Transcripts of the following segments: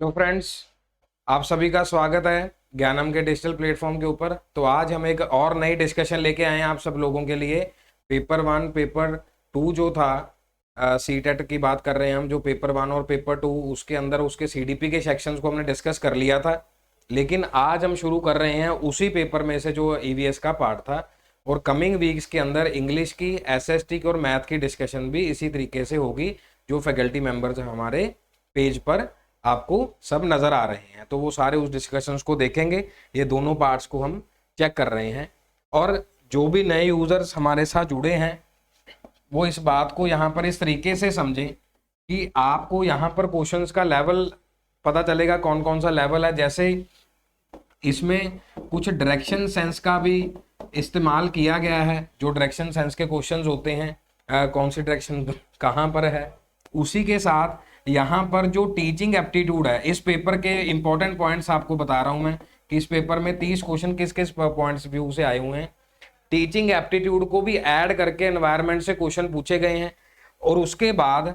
Hello friends, आप सभी का स्वागत है ज्ञानम के डिजिटल प्लेटफॉर्म के ऊपर। तो आज हम एक और नई डिस्कशन लेके आए हैं आप सब लोगों के लिए। पेपर वन पेपर टू जो था, सीटेट की बात कर रहे हैं हम। जो पेपर वन और पेपर टू उसके अंदर उसके सीडीपी के सेक्शंस को हमने डिस्कस कर लिया था, लेकिन आज हम शुरू कर रहे हैं उसी पेपर में से जो ईवीएस का पार्ट था। और कमिंग वीक्स के अंदर इंग्लिश की, एसएसटी की और मैथ की डिस्कशन भी इसी तरीके से होगी। जो फैकल्टी मेंबर्स हमारे पेज पर आपको सब नज़र आ रहे हैं, तो वो सारे उस डिस्कशंस को देखेंगे। ये दोनों पार्ट्स को हम चेक कर रहे हैं। और जो भी नए यूज़र्स हमारे साथ जुड़े हैं वो इस बात को यहाँ पर इस तरीके से समझें कि आपको यहाँ पर क्वेश्चंस का लेवल पता चलेगा कौन कौन सा लेवल है। जैसे इसमें कुछ डायरेक्शन सेंस का भी इस्तेमाल किया गया है। जो डायरेक्शन सेंस के क्वेश्चंस होते हैं, कौन सी डायरेक्शन कहाँ पर है, उसी के साथ यहाँ पर जो टीचिंग एप्टीट्यूड है, इस पेपर के इंपॉर्टेंट पॉइंट्स आपको बता रहा हूँ मैं कि इस पेपर में 30 क्वेश्चन किस किस पॉइंट्स व्यू से आए हुए हैं। टीचिंग एप्टीट्यूड को भी ऐड करके एनवायरनमेंट से क्वेश्चन पूछे गए हैं। और उसके बाद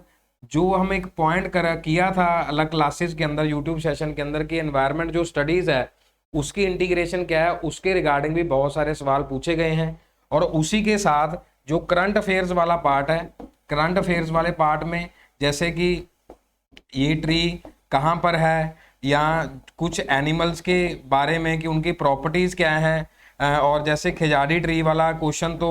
जो हम एक पॉइंट किया था अलग क्लासेस के अंदर, यूट्यूब सेशन के अंदर, कि एनवायरनमेंट जो स्टडीज है उसकी इंटीग्रेशन क्या है, उसके रिगार्डिंग भी बहुत सारे सवाल पूछे गए हैं। और उसी के साथ जो करंट अफेयर्स वाला पार्ट है, करंट अफेयर्स वाले पार्ट में जैसे कि ये ट्री कहाँ पर है, या कुछ एनिमल्स के बारे में कि उनकी प्रॉपर्टीज़ क्या हैं। और जैसे खिजाड़ी ट्री वाला क्वेश्चन तो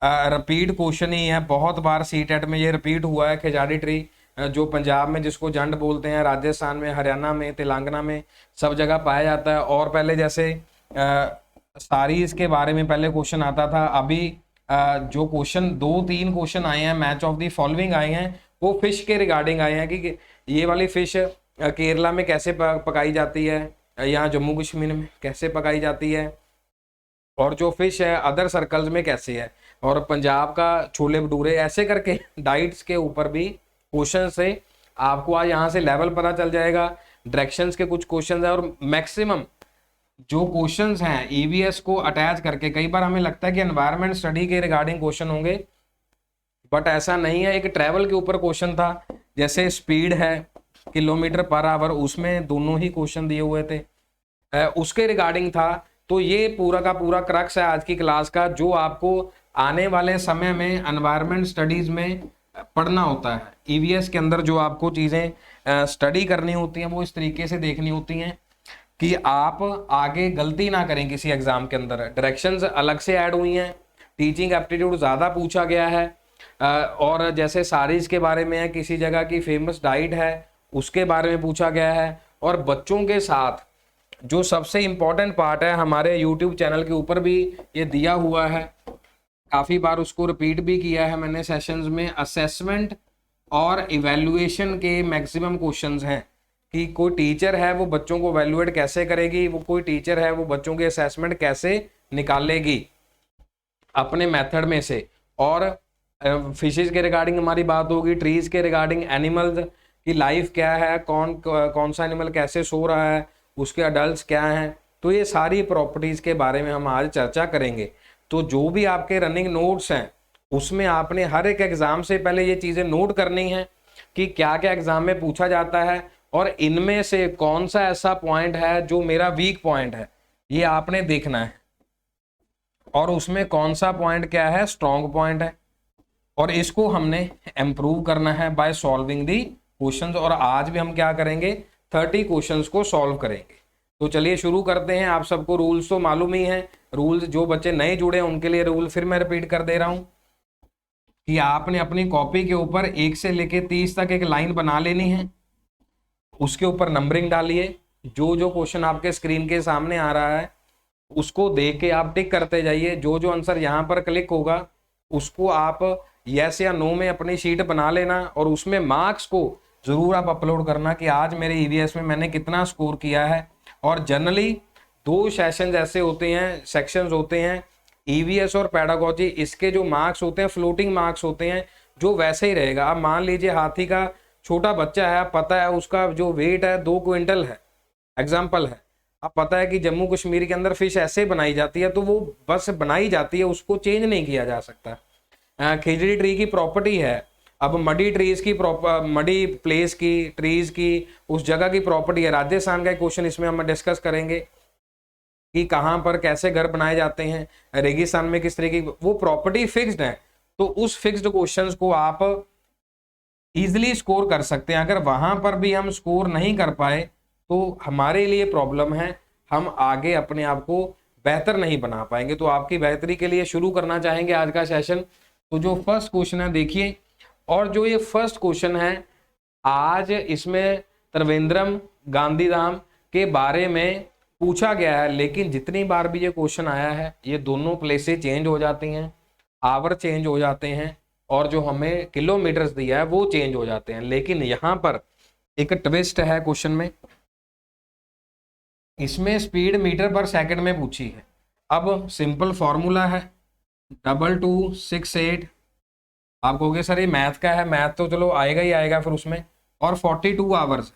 रिपीट क्वेश्चन ही है, बहुत बार सीटेट में ये रिपीट हुआ है। खिजाड़ी ट्री जो पंजाब में जिसको जंड बोलते हैं, राजस्थान में, हरियाणा में, तेलंगाना में सब जगह पाया जाता है। और पहले जैसे सारीज के बारे में पहले क्वेश्चन आता था, अभी जो क्वेश्चन 2-3 क्वेश्चन आए हैं मैच ऑफ द फॉलोइंग आए हैं, वो फिश के रिगार्डिंग आए हैं कि ये वाली फिश केरला में कैसे पकाई जाती है, यहाँ जम्मू कश्मीर में कैसे पकाई जाती है, और जो फिश है अदर सर्कल्स में कैसे है, और पंजाब का छोले भटूरे, ऐसे करके डाइट्स के ऊपर भी क्वेश्चन से आपको आज यहाँ से लेवल पता चल जाएगा। डायरेक्शंस के कुछ क्वेश्चन है, और मैक्सिमम जो क्वेश्चंस हैं ईवीएस को अटैच करके, कई बार हमें लगता है कि एनवायरनमेंट स्टडी के रिगार्डिंग क्वेश्चन होंगे, बट ऐसा नहीं है। एक ट्रैवल के ऊपर क्वेश्चन था, जैसे स्पीड है किलोमीटर पर आवर, उसमें दोनों ही क्वेश्चन दिए हुए थे, उसके रिगार्डिंग था। तो ये पूरा का पूरा क्रक्स है आज की क्लास का, जो आपको आने वाले समय में एनवायरनमेंट स्टडीज में पढ़ना होता है। ईवीएस के अंदर जो आपको चीज़ें स्टडी करनी होती हैं वो इस तरीके से देखनी होती हैं कि आप आगे गलती ना करें किसी एग्जाम के अंदर। डायरेक्शंस अलग से ऐड हुई हैं, टीचिंग एप्टीट्यूड ज़्यादा पूछा गया है, और जैसे सारीज के बारे में है, किसी जगह की फेमस डाइट है उसके बारे में पूछा गया है। और बच्चों के साथ जो सबसे इम्पोर्टेंट पार्ट है, हमारे यूट्यूब चैनल के ऊपर भी ये दिया हुआ है, काफ़ी बार उसको रिपीट भी किया है मैंने सेशंस में। असेसमेंट और इवैल्यूएशन के मैक्सिमम क्वेश्चंस हैं कि कोई टीचर है वो बच्चों को वैल्यूएट कैसे करेगी, वो कोई टीचर है वो बच्चों के असेसमेंट कैसे निकालेगी अपने मेथड में से। और फिशेज के रिगार्डिंग हमारी बात होगी, ट्रीज के रिगार्डिंग, एनिमल्स की लाइफ क्या है, कौन सा एनिमल कैसे सो रहा है, उसके अडल्ट्स क्या हैं। तो ये सारी प्रॉपर्टीज़ के बारे में हम आज चर्चा करेंगे। तो जो भी आपके रनिंग नोट्स हैं उसमें आपने हर एक एग्ज़ाम से पहले ये चीज़ें नोट करनी है कि क्या क्या एग्ज़ाम में पूछा जाता है, और इनमें से कौन सा ऐसा पॉइंट है जो मेरा वीक पॉइंट है, ये आपने देखना है, और उसमें कौन सा पॉइंट क्या है स्ट्रॉन्ग पॉइंट है, और इसको हमने इम्प्रूव करना है बाय सॉल्विंग दी क्वेश्चंस। और आज भी हम क्या करेंगे, 30 क्वेश्चंस को सॉल्व करेंगे। तो चलिए शुरू करते हैं। आप सबको रूल्स तो मालूम ही हैं। रूल्स जो बच्चे नए जुड़े हैं उनके लिए रूल फिर मैं रिपीट कर दे रहा हूं कि आपने अपनी कॉपी के ऊपर 1 से लेके 30 तक एक लाइन बना लेनी है, उसके ऊपर नंबरिंग डालिए। जो जो क्वेश्चन आपके स्क्रीन के सामने आ रहा है उसको देख के आप टिक करते जाइए। जो जो आंसर यहाँ पर क्लिक होगा उसको आप यस या नो में अपनी शीट बना लेना, और उसमें मार्क्स को जरूर आप अपलोड करना कि आज मेरे ईवीएस में मैंने कितना स्कोर किया है। और जनरली 2 सेशंस ऐसे होते हैं, सेक्शंस होते हैं, ईवीएस और पेडागोजी। इसके जो मार्क्स होते हैं फ्लोटिंग मार्क्स होते हैं, जो वैसे ही रहेगा। अब मान लीजिए हाथी का छोटा बच्चा है, पता है उसका जो वेट है 2 क्विंटल है, एग्जाम्पल है। अब पता है कि जम्मू कश्मीर के अंदर फिश ऐसे बनाई जाती है, तो वो बस बनाई जाती है, उसको चेंज नहीं किया जा सकता। खिजड़ी ट्री की प्रॉपर्टी है, अब मडी ट्रीज की मडी प्लेस की, ट्रीज की, उस जगह की प्रॉपर्टी है। राजस्थान का एक क्वेश्चन इसमें हम डिस्कस करेंगे कि कहाँ पर कैसे घर बनाए जाते हैं, रेगिस्तान में किस तरह की वो प्रॉपर्टी फिक्स्ड है। तो उस फिक्स्ड क्वेश्चंस को आप इजिली स्कोर कर सकते हैं। अगर वहां पर भी हम स्कोर नहीं कर पाए तो हमारे लिए प्रॉब्लम है, हम आगे अपने आप को बेहतर नहीं बना पाएंगे। तो आपकी बेहतरी के लिए शुरू करना चाहेंगे आज का सेशन। तो जो फर्स्ट क्वेश्चन है देखिए, और जो ये फर्स्ट क्वेश्चन है आज इसमें त्रिवेंद्रम गांधीधाम के बारे में पूछा गया है, लेकिन जितनी बार भी ये क्वेश्चन आया है ये दोनों प्लेसेस चेंज हो जाती हैं, आवर चेंज हो जाते हैं, और जो हमें किलोमीटर्स दिया है वो चेंज हो जाते हैं। लेकिन यहां पर एक ट्विस्ट है क्वेश्चन में, इसमें स्पीड मीटर पर सेकंड में पूछी है। अब सिंपल फॉर्मूला है 2268, आप कहोगे सर ये मैथ का है, मैथ तो चलो आएगा ही आएगा फिर उसमें, और 42 आवर्स।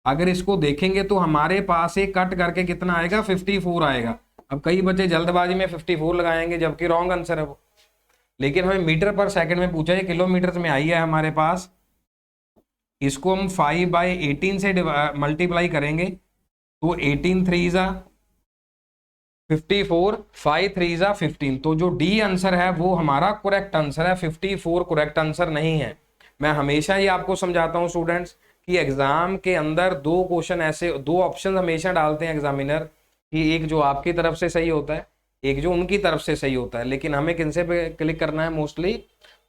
अगर इसको देखेंगे तो हमारे पास एक कट करके कितना आएगा, 54 आएगा। अब कई बच्चे जल्दबाजी में 54 लगाएंगे जबकि रॉन्ग आंसर है वो, लेकिन हमें मीटर पर सेकंड में पूछा है, किलोमीटर में आई है हमारे पास। इसको हम 5/18 से मल्टीप्लाई करेंगे तो 18 3 जा 54, 5 3 जा 15। तो जो डी आंसर है वो हमारा करेक्ट आंसर है, 54 करेक्ट आंसर नहीं है। मैं हमेशा ही आपको समझाता हूं स्टूडेंट्स कि एग्जाम के अंदर दो क्वेश्चन ऐसे, दो ऑप्शन हमेशा डालते हैं एग्जामिनर कि एक जो आपकी तरफ से सही होता है, एक जो उनकी तरफ से सही होता है। लेकिन हमें किनसे पे क्लिक करना है, मोस्टली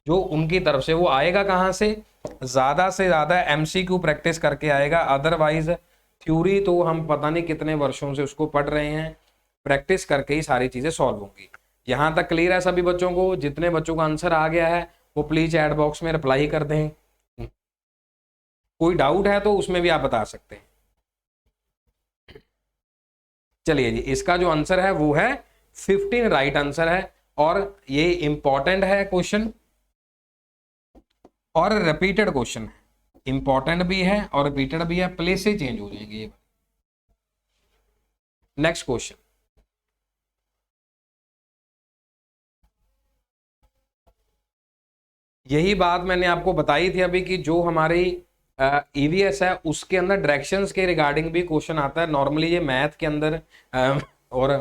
जो उनकी तरफ से। वो आएगा कहाँ से, ज्यादा से ज्यादा एमसीक्यू प्रैक्टिस करके आएगा, अदरवाइज थ्योरी तो हम पता नहीं कितने वर्षों से उसको पढ़ रहे हैं, प्रैक्टिस करके ही सारी चीजें सॉल्व होंगी। यहां तक क्लियर है सभी बच्चों को? जितने बच्चों का आंसर आ गया है वो प्लीज चैट बॉक्स में रिप्लाई कर दें। कोई डाउट है तो उसमें भी आप बता सकते हैं। चलिए जी, इसका जो आंसर है वो है 15 राइट आंसर है, और ये इंपॉर्टेंट है क्वेश्चन और रिपीटेड क्वेश्चन है, इंपॉर्टेंट भी है और रिपीटेड भी है, प्लेस से चेंज हो जाएंगे ये। नेक्स्ट क्वेश्चन, यही बात मैंने आपको बताई थी अभी कि जो हमारी ईवीएस है उसके अंदर डायरेक्शंस के रिगार्डिंग भी क्वेश्चन आता है। नॉर्मली ये मैथ के अंदर और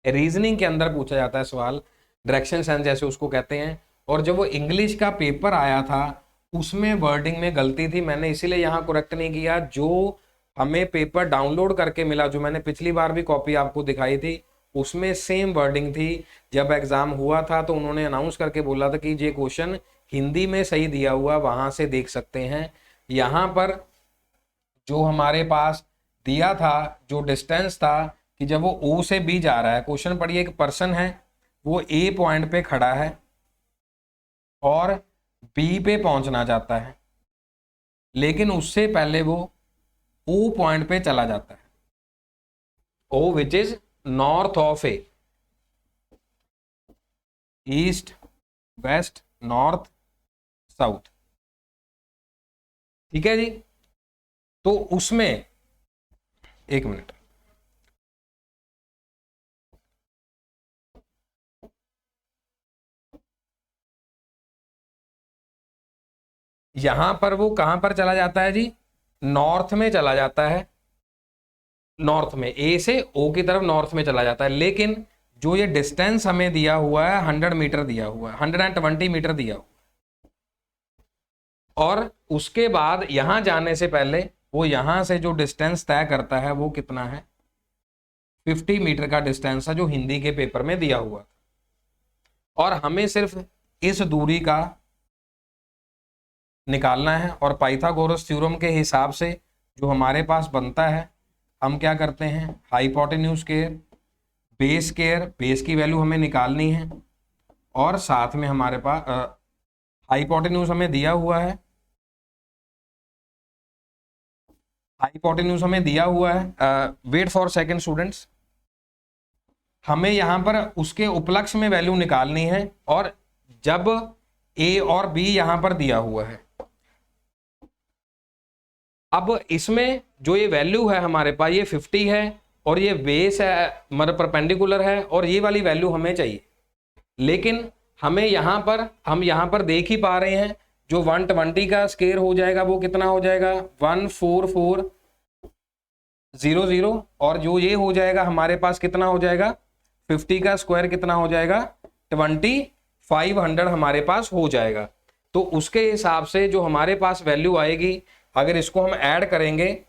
रीजनिंग के अंदर पूछा जाता है सवाल, डायरेक्शन सेंस जैसे उसको कहते हैं। और जब वो इंग्लिश का पेपर आया था उसमें वर्डिंग में गलती थी, मैंने इसीलिए यहाँ करेक्ट नहीं किया। जो हमें पेपर डाउनलोड करके मिला, जो मैंने पिछली बार भी कॉपी आपको दिखाई थी, उसमें सेम वर्डिंग थी। जब एग्जाम हुआ था तो उन्होंने अनाउंस करके बोला था कि ये क्वेश्चन हिंदी में सही दिया हुआ, वहां से देख सकते हैं। यहाँ पर जो हमारे पास दिया था, जो डिस्टेंस था कि जब वो ओ से बी जा रहा है, क्वेश्चन पढ़िए, एक पर्सन है वो ए पॉइंट पे खड़ा है और बी पे पहुंचना चाहता है, लेकिन उससे पहले वो ओ पॉइंट पे चला जाता है, O which is north of A, east west north south, ठीक है जी। तो उसमें एक मिनट, यहां पर वो कहां पर चला जाता है जी, नॉर्थ में चला जाता है, नॉर्थ में, ए से ओ की तरफ नॉर्थ में चला जाता है। लेकिन जो ये डिस्टेंस हमें दिया हुआ है 100 मीटर दिया हुआ है, 120 मीटर दिया हुआ, और उसके बाद यहां जाने से पहले वो यहां से जो डिस्टेंस तय करता है वो कितना है, 50 मीटर का डिस्टेंस है, जो हिंदी के पेपर में दिया हुआ। और हमें सिर्फ इस दूरी का निकालना है, और पाइथागोरस थ्योरम के हिसाब से जो हमारे पास बनता है, हम क्या करते हैं, hypotenuse square base square, base की वैल्यू हमें निकालनी है, और साथ में हमारे पास हाइपोटेन्यूज हमें दिया हुआ है, हाइपोटेन्यूज हमें दिया हुआ है, वेट फॉर सेकंड स्टूडेंट्स, हमें यहां पर उसके उपलक्ष में वैल्यू निकालनी है, और जब ए और बी यहां पर दिया हुआ है। अब इसमें जो ये वैल्यू है हमारे पास, ये 50 है, और ये बेस है मतलब परपेंडिकुलर है, और ये वाली वैल्यू हमें चाहिए। लेकिन हमें हम यहाँ पर देख ही पा रहे हैं, जो 120 का स्क्वायर हो जाएगा वो कितना हो जाएगा 14400, और जो ये हो जाएगा हमारे पास कितना हो जाएगा 50 का स्क्वायर कितना हो जाएगा 2500 हमारे पास हो जाएगा। तो उसके हिसाब से जो हमारे पास वैल्यू आएगी, अगर इसको हम ऐड करेंगे,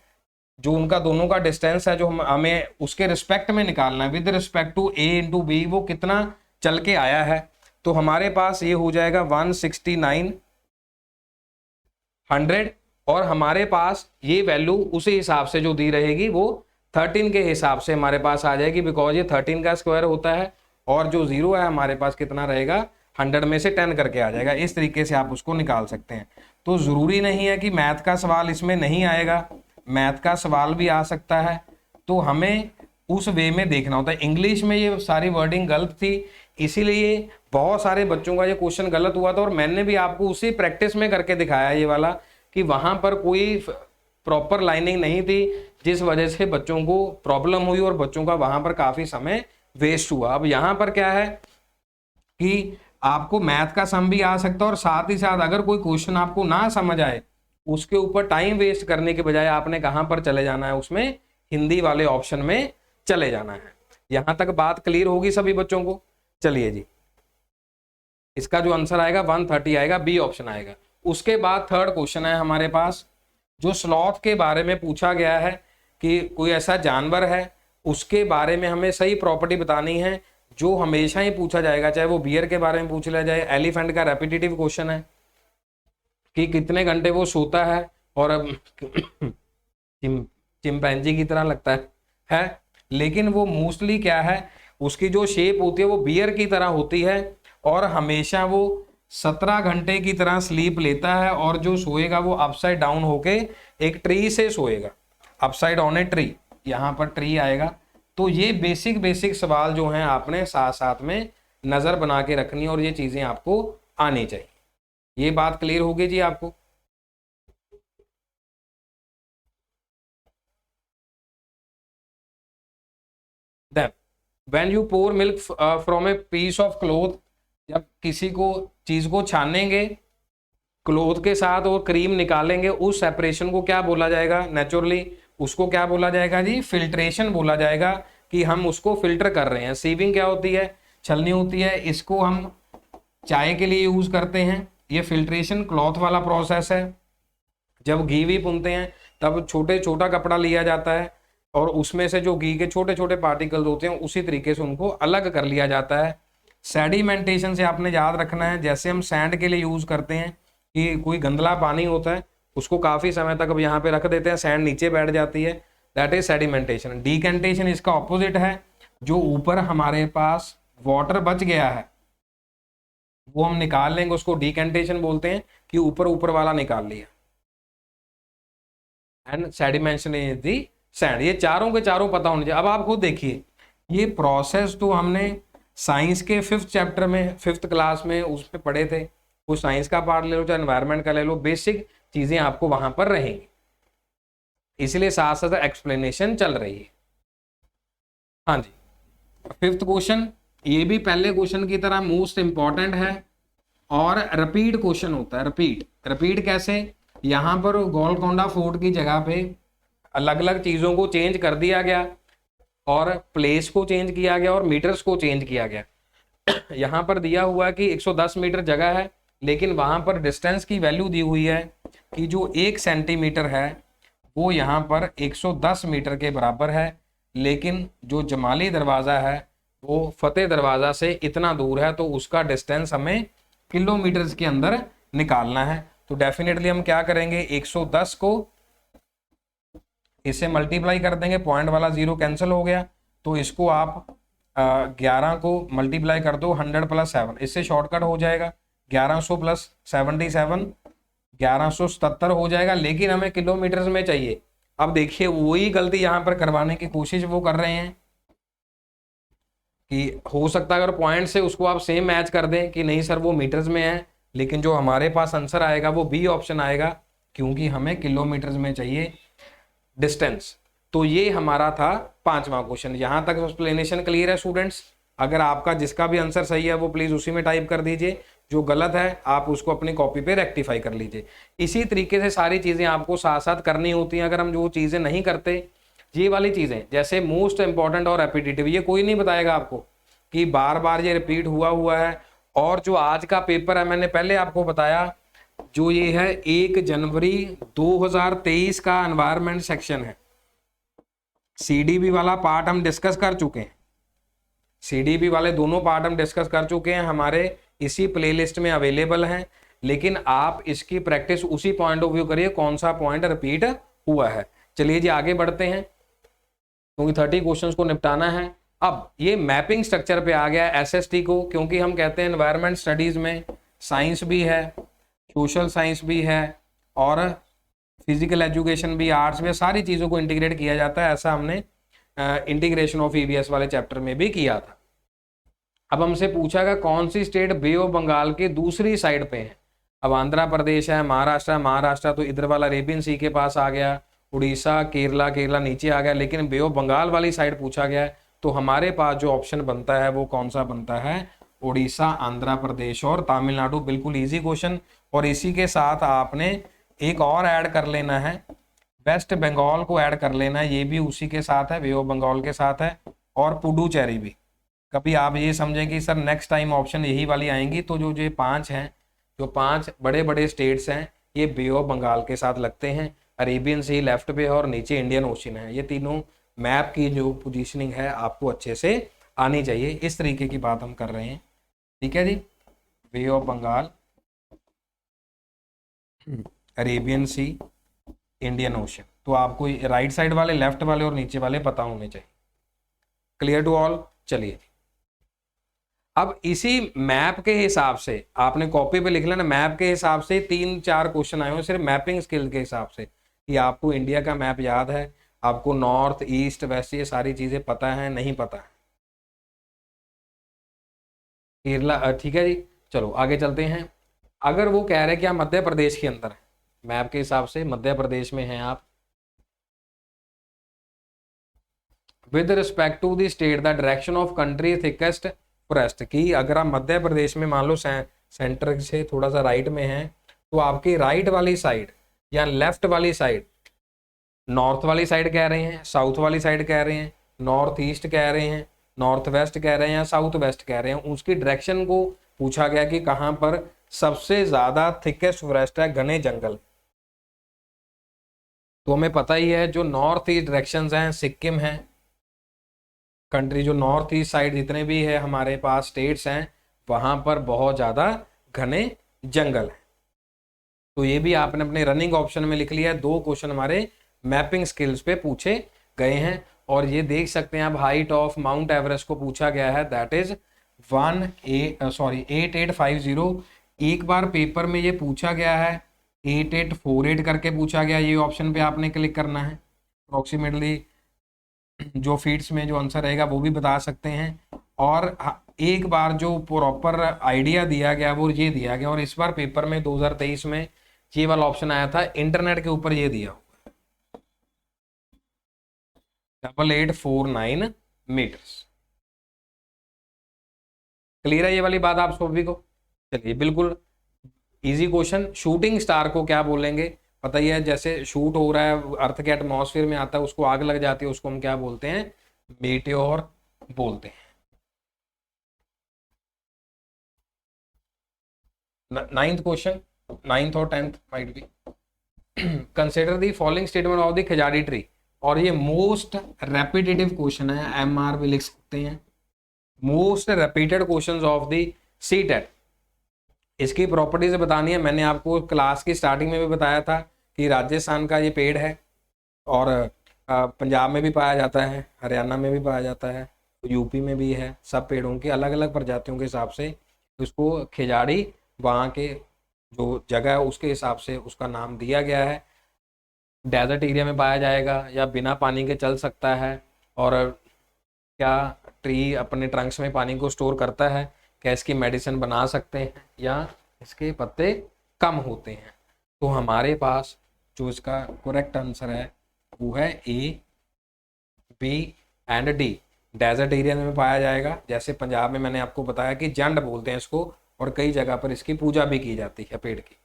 जो उनका दोनों का डिस्टेंस है जो हमें उसके रिस्पेक्ट में निकालना है, with respect to A into B, वो कितना चल के आया है, तो हमारे पास ये हो जाएगा 16900, और हमारे पास ये वैल्यू उसी हिसाब से जो दी रहेगी वो 13 के हिसाब से हमारे पास आ जाएगी, बिकॉज ये 13 का स्क्वायर होता है, और जो 0 है हमारे पास कितना रहेगा 100 में से 10 करके आ जाएगा। इस तरीके से आप उसको निकाल सकते हैं। तो जरूरी नहीं है कि मैथ का सवाल इसमें नहीं आएगा, मैथ का सवाल भी आ सकता है, तो हमें उस वे में देखना होता है। इंग्लिश में ये सारी वर्डिंग गलत थी, इसीलिए बहुत सारे बच्चों का ये क्वेश्चन गलत हुआ था, और मैंने भी आपको उसी प्रैक्टिस में करके दिखाया ये वाला, कि वहां पर कोई प्रॉपर लाइनिंग नहीं थी, जिस वजह से बच्चों को प्रॉब्लम हुई और बच्चों का वहां पर काफी समय वेस्ट हुआ। अब यहाँ पर क्या है कि आपको मैथ का सम भी आ सकता है, और साथ ही साथ अगर कोई क्वेश्चन आपको ना समझ आए, उसके ऊपर टाइम वेस्ट करने के बजाय आपने कहां पर चले जाना है, उसमें हिंदी वाले ऑप्शन में चले जाना है। यहां तक बात क्लियर होगी सभी बच्चों को? चलिए जी, इसका जो आंसर आएगा 130 आएगा, बी ऑप्शन आएगा। उसके बाद थर्ड क्वेश्चन है हमारे पास, जो स्लॉथ के बारे में पूछा गया है कि कोई ऐसा जानवर है, उसके बारे में हमें सही प्रॉपर्टी बतानी है, जो हमेशा ही पूछा जाएगा, चाहे वो बियर के बारे में पूछ लिया जाए। एलिफेंट का रेपिटेटिव क्वेश्चन है कि कितने घंटे वो सोता है, और चिंपैंजी की तरह लगता है, लेकिन वो मोस्टली क्या है, उसकी जो शेप होती है वो बियर की तरह होती है, और हमेशा वो 17 घंटे की तरह स्लीप लेता है, और जो सोएगा वो अपसाइड डाउन होके एक ट्री से सोएगा, अपसाइड ऑन ए ट्री, यहाँ पर ट्री आएगा। तो ये बेसिक सवाल जो हैं आपने साथ साथ में नजर बना के रखनी, और ये चीजें आपको आनी चाहिए। ये बात क्लियर होगी जी आपको? Then, when you pour milk from a piece of cloth, जब किसी को चीज को छानेंगे क्लोथ के साथ और क्रीम निकालेंगे, उस सेपरेशन को क्या बोला जाएगा? नेचुरली उसको क्या बोला जाएगा जी? फिल्ट्रेशन बोला जाएगा, कि हम उसको फिल्टर कर रहे हैं। सीविंग क्या होती है? छलनी होती है, इसको हम चाय के लिए यूज करते हैं। ये फिल्ट्रेशन क्लॉथ वाला प्रोसेस है। जब घी भी भूनते हैं तब छोटा कपड़ा लिया जाता है, और उसमें से जो घी के छोटे छोटे पार्टिकल्स होते हैं उसी तरीके से उनको अलग कर लिया जाता है। सेडिमेंटेशन से आपने याद रखना है, जैसे हम सैंड के लिए यूज करते हैं कि कोई गंदला पानी होता है, उसको काफी समय तक अब यहाँ पे रख देते हैं, सैंड नीचे बैठ जाती है, दैट इज सेडिमेंटेशन। डीकेंटेशन इसका ऑपोजिट है, जो ऊपर हमारे पास वाटर बच गया है वो हम निकाल लेंगे, उसको डीकेंटेशन बोलते हैं, कि ऊपर वाला निकाल लिया। And sedimentation is the sand. ये चारों के चारों पता होने चाहिए। अब आप खुद देखिए, ये प्रोसेस तो हमने साइंस के 5th चैप्टर में 5th क्लास में उसमें पढ़े थे। वो साइंस का पार्ट ले लो चाहे एनवायरनमेंट का ले लो, बेसिक चीजें आपको वहां पर रहेंगी, इसलिए साथ साथ एक्सप्लेनेशन चल रही है। हाँ जी, 5th क्वेश्चन, ये भी पहले क्वेश्चन की तरह मोस्ट इंपॉर्टेंट है, और रिपीट क्वेश्चन होता है। रिपीट कैसे? यहाँ पर गोलकोंडा फोर्ट की जगह पे अलग अलग चीजों को चेंज कर दिया गया, और प्लेस को चेंज किया गया, और मीटर्स को चेंज किया गया। यहाँ पर दिया हुआ कि 110 मीटर जगह है, लेकिन वहां पर डिस्टेंस की वैल्यू दी हुई है कि जो 1 सेंटीमीटर है वो यहाँ पर 110 मीटर के बराबर है, लेकिन जो जमाली दरवाजा है वो फतेह दरवाजा से इतना दूर है, तो उसका डिस्टेंस हमें किलोमीटर के अंदर निकालना है। तो डेफिनेटली हम क्या करेंगे, 110 को इससे मल्टीप्लाई कर देंगे, पॉइंट वाला 0 कैंसिल हो गया, तो इसको आप 11 को मल्टीप्लाई कर दो 100 + 7, इससे शॉर्टकट हो जाएगा 1100 + 77 1177 हो जाएगा, लेकिन हमें किलोमीटर में चाहिए। अब देखिए वही गलती यहाँ पर करवाने की कोशिश वो कर रहे हैं कि हो सकता है अगर पॉइंट से उसको आप सेम मैच कर दें कि नहीं सर वो मीटर्स में है, लेकिन जो हमारे पास आंसर आएगा वो बी ऑप्शन आएगा, क्योंकि हमें किलोमीटर्स में चाहिए डिस्टेंस। तो ये हमारा था 5वां क्वेश्चन। यहां तक एक्सप्लेनेशन क्लियर है स्टूडेंट्स? अगर आपका जिसका भी आंसर सही है वो प्लीज उसी में टाइप कर दीजिए, जो गलत है आप उसको अपनी कॉपी पे रेक्टिफाई कर लीजिए। इसी तरीके से सारी चीजें आपको साथ साथ करनी होती हैं। अगर हम जो चीजें नहीं करते, ये वाली चीजें जैसे मोस्ट इंपॉर्टेंट और रेपिटेटिव, ये कोई नहीं बताएगा आपको कि बार बार ये रिपीट हुआ है। और जो आज का पेपर है, मैंने पहले आपको बताया, जो ये है 1 जनवरी 2023 का एनवायरमेंट सेक्शन है। सीडीबी वाला पार्ट हम डिस्कस कर चुके हैं, सीडीबी वाले दोनों पार्ट हम डिस्कस कर चुके हैं, हमारे इसी प्लेलिस्ट में अवेलेबल हैं। लेकिन आप इसकी प्रैक्टिस उसी पॉइंट ऑफ व्यू करिए कौन सा पॉइंट रिपीट हुआ है। चलिए जी आगे बढ़ते हैं, क्योंकि 30 क्वेश्चंस को निपटाना है। अब ये मैपिंग स्ट्रक्चर पे आ गया एसएसटी को, क्योंकि हम कहते हैं एनवायरमेंट स्टडीज में साइंस भी है, सोशल साइंस भी है और फिजिकल एजुकेशन भी, आर्ट्स भी, सारी चीज़ों को इंटीग्रेट किया जाता है। ऐसा हमने इंटीग्रेशन ऑफ ईवीएस वाले चैप्टर में भी किया था। अब हमसे पूछा गया कौन सी स्टेट बे ऑफ बंगाल के दूसरी साइड पे है। अब आंध्र प्रदेश है, महाराष्ट्र तो इधर वाला अरेबियन सी के पास आ गया, उड़ीसा, केरला नीचे आ गया, लेकिन बे ऑफ बंगाल वाली साइड पूछा गया है। तो हमारे पास जो ऑप्शन बनता है वो कौन सा बनता है, उड़ीसा, आंध्र प्रदेश और तमिलनाडु। बिल्कुल इजी क्वेश्चन। और इसी के साथ आपने एक और ऐड कर लेना है, वेस्ट बंगाल को ऐड कर लेना है, ये भी उसी के साथ है, बे ऑफ बंगाल के साथ है, और पुडुचेरी भी। कभी आप ये समझें कि सर नेक्स्ट टाइम ऑप्शन यही वाली आएंगी, तो जो ये 5 हैं, जो 5 बड़े बड़े स्टेट्स हैं, ये बे ऑफ बंगाल के साथ लगते हैं, अरेबियन सी लेफ्ट पे है और नीचे इंडियन ओशन है। ये तीनों मैप की जो पोजीशनिंग है आपको अच्छे से आनी चाहिए। इस तरीके की बात हम कर रहे हैं, ठीक है जी। Bay of Bengal, Arabian sea, Indian ocean, तो आपको राइट साइड वाले, लेफ्ट वाले और नीचे वाले पता होने चाहिए। Clear to all. चलिए अब इसी मैप के हिसाब से आपने कॉपी पे लिख लेना, मैप के हिसाब से 3-4 क्वेश्चन आए हो सिर्फ मैपिंग स्किल के हिसाब से, कि आपको इंडिया का मैप याद है, आपको नॉर्थ, ईस्ट, वेस्ट, ये सारी चीजें पता है, नहीं पता है। केरला, ठीक है जी। चलो आगे चलते हैं। अगर वो कह रहे हैं कि आप मध्य प्रदेश के अंदर है, मैप के हिसाब से मध्य प्रदेश में हैं आप, with respect to the state the direction of country thickest forest, की अगर आप मध्य प्रदेश में मान लो सेंटर से थोड़ा सा राइट में है, तो आपकी राइट वाली साइड या लेफ्ट वाली साइड, नॉर्थ वाली साइड कह रहे हैं, साउथ वाली साइड कह रहे हैं, नॉर्थ ईस्ट कह रहे हैं, नॉर्थ वेस्ट कह रहे हैं या साउथ वेस्ट कह रहे हैं, उसकी डायरेक्शन को पूछा गया कि कहां पर सबसे ज्यादा थिकेस्ट फॉरेस्ट है, घने जंगल। तो हमें पता ही है जो नॉर्थ ईस्ट डायरेक्शन हैं, सिक्किम है कंट्री, जो नॉर्थ ईस्ट साइड जितने भी है हमारे पास स्टेट्स हैं, वहां पर बहुत ज्यादा घने जंगल है। तो ये भी आपने अपने रनिंग ऑप्शन में लिख लिया है। 2 क्वेश्चन हमारे मैपिंग स्किल्स पे पूछे गए हैं। और ये देख सकते हैं आप, हाइट ऑफ माउंट एवरेस्ट को पूछा गया है, दैट इज 8850। एक बार पेपर में ये पूछा गया है 8848 करके पूछा गया, ये ऑप्शन पे आपने क्लिक करना है। अप्रोक्सीमेटली जो फीट्स में जो आंसर रहेगा वो भी बता सकते हैं। और एक बार जो प्रॉपर आइडिया दिया गया वो ये दिया गया, और इस बार पेपर में 2023 में ये वाला ऑप्शन आया था, इंटरनेट के ऊपर ये दिया हुआ 8849 मीटर्स। क्लियर है ये वाली बात आप सभी को? चलिए बिल्कुल इजी क्वेश्चन। शूटिंग स्टार को क्या बोलेंगे पता ही है, जैसे शूट हो रहा है अर्थ के एटमॉस्फेयर में आता है, उसको आग लग जाती है, उसको हम क्या बोलते हैं, मेटेओर बोलते हैं। 9th क्वेश्चन, 9th और 10th might be. Consider the following statement of the खजारी ट्री, और ये मोस्ट रेपिटेटिव क्वेश्चन है, MR भी लिख सकते हैं, most repeated questions of the CTET. इसकी प्रॉपर्टीज बतानी है। मैंने आपको क्लास की स्टार्टिंग में भी बताया था कि राजस्थान का ये पेड़ है, और पंजाब में भी पाया जाता है, हरियाणा में भी पाया जाता है, यूपी में भी है। सब पेड़ों की अलग अलग प्रजातियों के हिसाब से उसको खिजाड़ी, वहाँ के जो जगह है उसके हिसाब से उसका नाम दिया गया है। डेजर्ट एरिया में पाया जाएगा या बिना पानी के चल सकता है, और क्या ट्री अपने ट्रंक्स में पानी को स्टोर करता है, क्या इसकी मेडिसिन बना सकते हैं, या इसके पत्ते कम होते हैं। तो हमारे पास जो इसका करेक्ट आंसर है वो है A, B and D। Desert area में पाया जाएगा, जैसे पंजाब में मैंने आपको बताया कि जंड बोलते हैं इसको, और कई जगह पर इसकी पूजा भी की जाती है पेड़ की।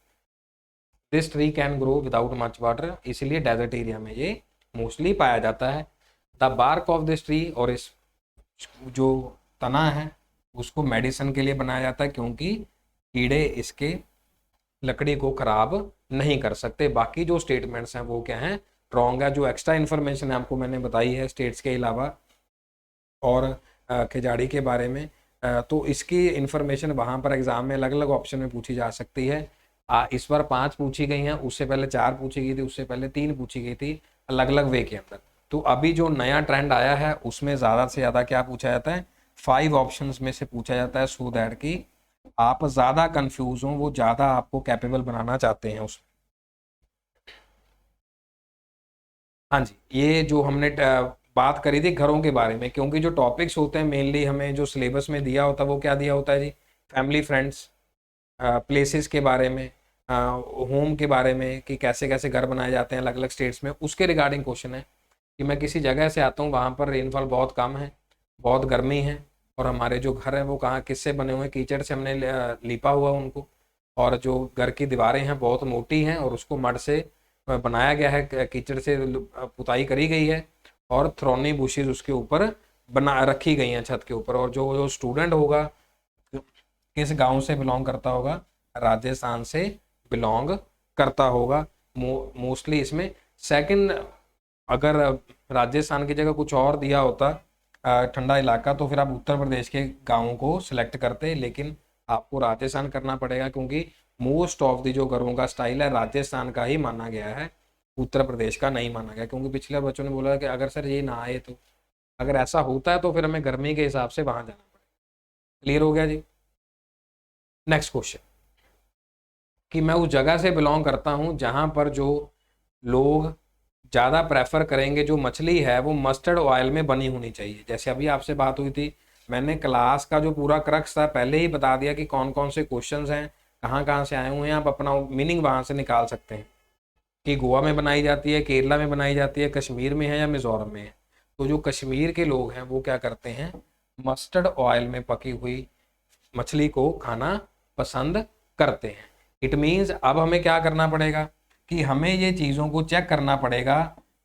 This tree can grow without much water, इसीलिए डेजर्ट एरिया में ये मोस्टली पाया जाता है। The bark of this tree, और इस जो तना है उसको मेडिसिन के लिए बनाया जाता है, क्योंकि कीड़े इसके लकड़ी को खराब नहीं कर सकते। बाकी जो स्टेटमेंट्स हैं वो क्या हैं, रॉन्ग है। जो एक्स्ट्रा इन्फॉर्मेशन है आपको मैंने बताई है स्टेट्स के अलावा और खिजाड़ी के बारे में, तो इसकी इन्फॉर्मेशन वहाँ पर एग्जाम में अलग अलग ऑप्शन में पूछी जा सकती है। इस बार 5 पूछी गई हैं, उससे पहले 4 पूछी गई थी, उससे पहले 3 पूछी गई थी, अलग अलग वे के अंदर। तो अभी जो नया ट्रेंड आया है उसमें ज़्यादा से ज़्यादा क्या पूछा जाता है, 5 ऑप्शंस में से पूछा जाता है, सो दैट कि आप ज़्यादा कंफ्यूज हों, वो ज़्यादा आपको कैपेबल बनाना चाहते हैं उस। हाँ जी, ये जो हमने बात करी थी घरों के बारे में, क्योंकि जो टॉपिक्स होते हैं मेनली हमें जो सिलेबस में दिया होता है वो क्या दिया होता है जी, फैमिली फ्रेंड्स, प्लेसेस के बारे में, होम के बारे में कि कैसे कैसे घर बनाए जाते हैं अलग अलग स्टेट्स में, उसके रिगार्डिंग क्वेश्चन है। कि मैं किसी जगह से आता हूँ, वहाँ पर रेनफॉल बहुत कम है, बहुत गर्मी है, और हमारे जो घर हैं वो कहाँ किससे बने हुए हैं, कीचड़ से हमने लिपा हुआ उनको, और जो घर की दीवारें हैं बहुत मोटी हैं और उसको मड से बनाया गया है, कीचड़ से पुताई करी गई है, और थ्रोनी बुशेज उसके ऊपर बना रखी गई हैं छत के ऊपर। और जो जो स्टूडेंट होगा किस गांव से बिलोंग करता होगा, राजस्थान से बिलोंग करता होगा मोस्टली। इसमें सेकंड, अगर राजस्थान की जगह कुछ और दिया होता ठंडा इलाका, तो फिर आप उत्तर प्रदेश के गांवों को सिलेक्ट करते, लेकिन आपको राजस्थान करना पड़ेगा, क्योंकि मोस्ट ऑफ द जो घरों का स्टाइल है राजस्थान का ही माना गया है, उत्तर प्रदेश का नहीं माना गया। क्योंकि पिछले बच्चों ने बोला कि अगर सर ये ना आए तो, अगर ऐसा होता है तो फिर हमें गर्मी के हिसाब से वहां जाना पड़ेगा। क्लियर हो गया जी। नेक्स्ट क्वेश्चन, कि मैं उस जगह से बिलोंग करता हूं जहां पर जो लोग ज़्यादा प्रेफर करेंगे, जो मछली है वो मस्टर्ड ऑयल में बनी होनी चाहिए। जैसे अभी आपसे बात हुई थी, मैंने क्लास का जो पूरा क्रक्स था पहले ही बता दिया कि कौन कौन से क्वेश्चंस हैं, कहाँ कहाँ से आए हुए हैं, आप अपना मीनिंग वहाँ से निकाल सकते हैं कि गोवा में बनाई जाती है, केरला में बनाई जाती है, कश्मीर में है या मिजोरम में है। तो जो कश्मीर के लोग हैं वो क्या करते हैं, मस्टर्ड ऑयल में पकी हुई मछली को खाना पसंद करते हैं। इट मीन्स अब हमें क्या करना पड़ेगा कि हमें ये चीज़ों को चेक करना पड़ेगा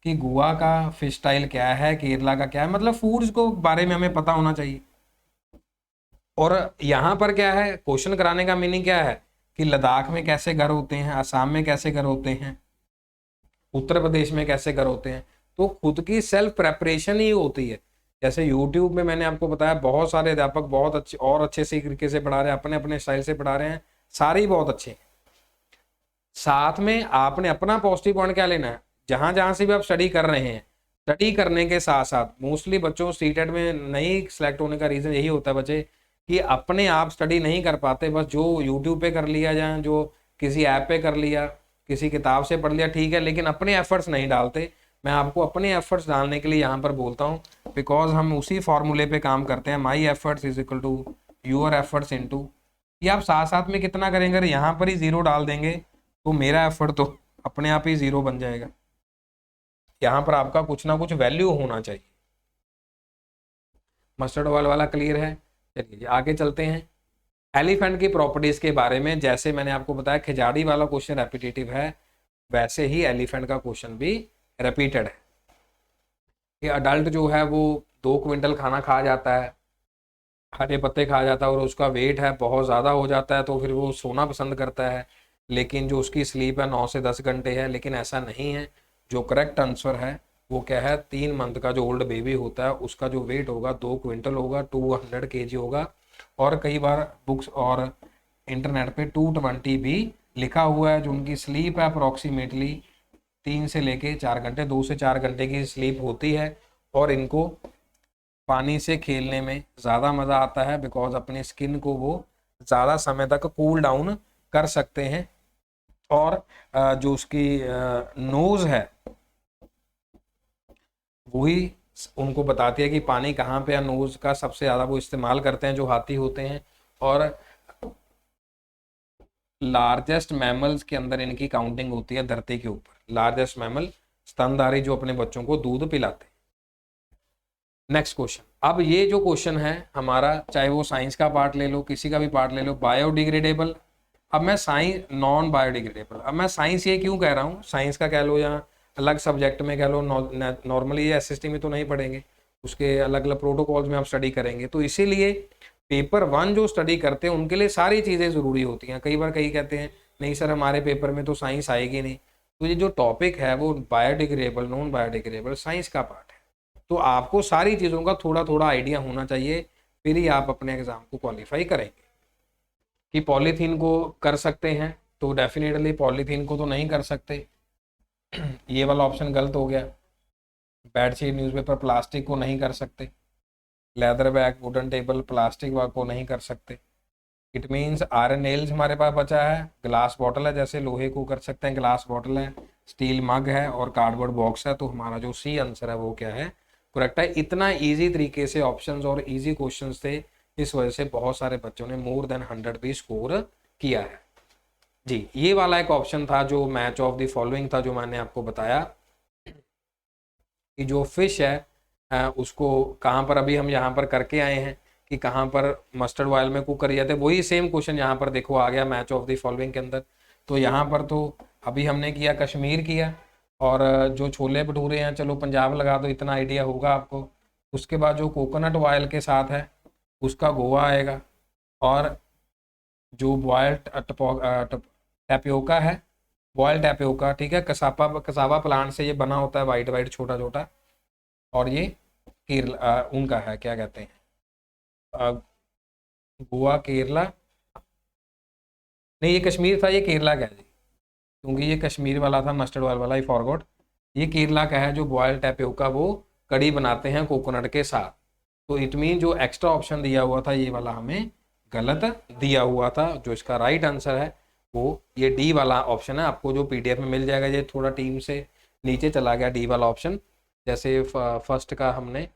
कि गोवा का फिश स्टाइल क्या है, केरला का क्या है, मतलब फूड्स को बारे में हमें पता होना चाहिए। और यहाँ पर क्या है, क्वेश्चन कराने का मीनिंग क्या है कि लद्दाख में कैसे घर होते हैं, असम में कैसे घर होते हैं, उत्तर प्रदेश में कैसे घर होते हैं। तो खुद की सेल्फ प्रेपरेशन ही होती है। जैसे यूट्यूब में मैंने आपको बताया बहुत सारे अध्यापक बहुत अच्छे और अच्छे से तरीके से पढ़ा रहे हैं, अपने अपने स्टाइल से पढ़ा रहे हैं, सारे ही बहुत अच्छे हैं। साथ में आपने अपना पॉजिटिव पॉइंट क्या लेना है, जहां जहां से भी आप स्टडी कर रहे हैं, स्टडी करने के साथ साथ मोस्टली बच्चों सीटेट में नहीं सिलेक्ट होने का रीजन यही होता है बच्चे कि अपने आप स्टडी नहीं कर पाते, बस जो यूट्यूब पे कर लिया जाए, जो किसी ऐप पे कर लिया, किसी किताब से पढ़ लिया, ठीक है, लेकिन अपने एफर्ट्स नहीं डालते। मैं आपको अपने एफर्ट्स डालने के लिए यहाँ पर बोलता हूँ, बिकॉज हम उसी फॉर्मूले पे काम करते हैं, my efforts is equal to your efforts into. ये आप साथ साथ में कितना करेंगे, अगर यहाँ पर ही जीरो डाल देंगे तो मेरा एफर्ट तो अपने आप ही जीरो बन जाएगा। यहाँ पर आपका कुछ ना कुछ वैल्यू होना चाहिए। मस्टर्ड ऑयल वाला क्लियर है। चलिए आगे चलते हैं एलिफेंट की प्रॉपर्टीज के बारे में। जैसे मैंने आपको बताया खिजाड़ी वाला क्वेश्चन रेपिटेटिव है, वैसे ही एलिफेंट का क्वेश्चन भी रिपीटेड है। कि अडल्ट जो है वो 2 क्विंटल खाना खा जाता है, हरे पत्ते खा जाता है, और उसका वेट है बहुत ज़्यादा हो जाता है, तो फिर वो सोना पसंद करता है, लेकिन जो उसकी स्लीप है 9 से 10 घंटे है। लेकिन ऐसा नहीं है, जो करेक्ट आंसर है वो क्या है, 3 मंथ का जो ओल्ड बेबी होता है उसका जो वेट होगा 2 क्विंटल होगा, 200 kg होगा। और कई बार बुक्स और इंटरनेट पे 220 भी लिखा हुआ है। जो उनकी स्लीप है अप्रोक्सीमेटली 3 से लेके 4 घंटे, 2 से 4 घंटे की स्लीप होती है। और इनको पानी से खेलने में ज़्यादा मज़ा आता है, बिकॉज अपनी स्किन को वो ज़्यादा समय तक कूल डाउन कर सकते हैं। और जो उसकी नोज़ है वही उनको बताती है कि पानी कहाँ पे है। नोज़ का सबसे ज़्यादा वो इस्तेमाल करते हैं जो हाथी होते हैं। और लार्जेस्ट मैमल्स के अंदर इनकी काउंटिंग होती है धरती के ऊपर। लार्जेस्ट मैमल स्तनधारी जो अपने बच्चों को दूध पिलाते हैं। नेक्स्ट क्वेश्चन, अब ये जो क्वेश्चन है हमारा, चाहे वो साइंस का पार्ट ले लो, किसी का भी पार्ट ले लो, बायोडिग्रेडेबल। अब मैं साइंस, नॉन बायोडिग्रेडेबल, अब मैं साइंस ये क्यों कह रहा हूँ, साइंस का कह लो या अलग सब्जेक्ट में कह लो, नॉर्मली ये एसएसटी में तो नहीं पढ़ेंगे, उसके अलग अलग प्रोटोकॉल्स में आप स्टडी करेंगे। तो इसीलिए पेपर 1 जो स्टडी करते हैं उनके लिए सारी चीज़ें ज़रूरी होती हैं। कई बार कई कहते हैं नहीं सर हमारे पेपर में तो साइंस आएगी नहीं, तो ये जो टॉपिक है वो बायोडिग्रेडेबल, नॉन बायोडिग्रेडेबल साइंस का पार्ट है। तो आपको सारी चीज़ों का थोड़ा थोड़ा आइडिया होना चाहिए, फिर ही आप अपने एग्जाम को क्वालिफाई करेंगे। कि पॉलीथीन को कर सकते हैं, तो डेफिनेटली पॉलीथीन को तो नहीं कर सकते, ये वाला ऑप्शन गलत हो गया। बेडशीट, न्यूज़पेपर, प्लास्टिक को नहीं कर सकते। Leather bag, wooden table, plastic work को नहीं कर सकते। इट मीन्स आयरन नेल्स हमारे पास बचा है, ग्लास बॉटल है, जैसे लोहे को कर सकते हैं, ग्लास बॉटल है, स्टील मग है और कार्डबोर्ड बॉक्स है। तो हमारा जो सी आंसर है वो क्या है, करेक्ट है। इतना इजी तरीके से ऑप्शंस और इजी क्वेश्चंस थे, इस वजह से बहुत सारे बच्चों ने मोर देन 100 भी स्कोर किया है जी। ये वाला एक ऑप्शन था जो मैच ऑफ द फॉलोइंग था, जो मैंने आपको बताया कि जो फिश है उसको कहाँ पर, अभी हम यहाँ पर करके आए हैं कि कहाँ पर मस्टर्ड ऑयल में कुक करी जाते हैं, वही सेम क्वेश्चन यहाँ पर देखो आ गया मैच ऑफ द फॉलोइंग के अंदर। तो यहाँ पर तो अभी हमने किया कश्मीर किया, और जो छोले भटूरे हैं चलो पंजाब लगा दो, इतना आइडिया होगा आपको। उसके बाद जो कोकोनट ऑयल के साथ है उसका गोवा आएगा, और जो बॉयल्ड टैपियोका है, बॉयल्ड टैपियोका, ठीक है, कसावा प्लांट से ये बना होता है, वाइट वाइट छोटा छोटा, और ये केरला उनका है, क्या कहते हैं, गोवा केरला, नहीं ये कश्मीर था, ये केरला का है जी, क्योंकि ये कश्मीर वाला था मस्टर्ड ऑयल वाला, ही फॉरगॉट। ये केरला का है जो बॉयल्ड टैपियोका वो कड़ी बनाते हैं कोकोनट के साथ। तो इट मीन जो एक्स्ट्रा ऑप्शन दिया हुआ था ये वाला हमें गलत दिया हुआ था। जो इसका राइट आंसर है वो ये डी वाला ऑप्शन है, आपको जो पीडीएफ में मिल जाएगा। ये थोड़ा टीम से नीचे चला गया डी वाला ऑप्शन, जैसे फर्स्ट का हमने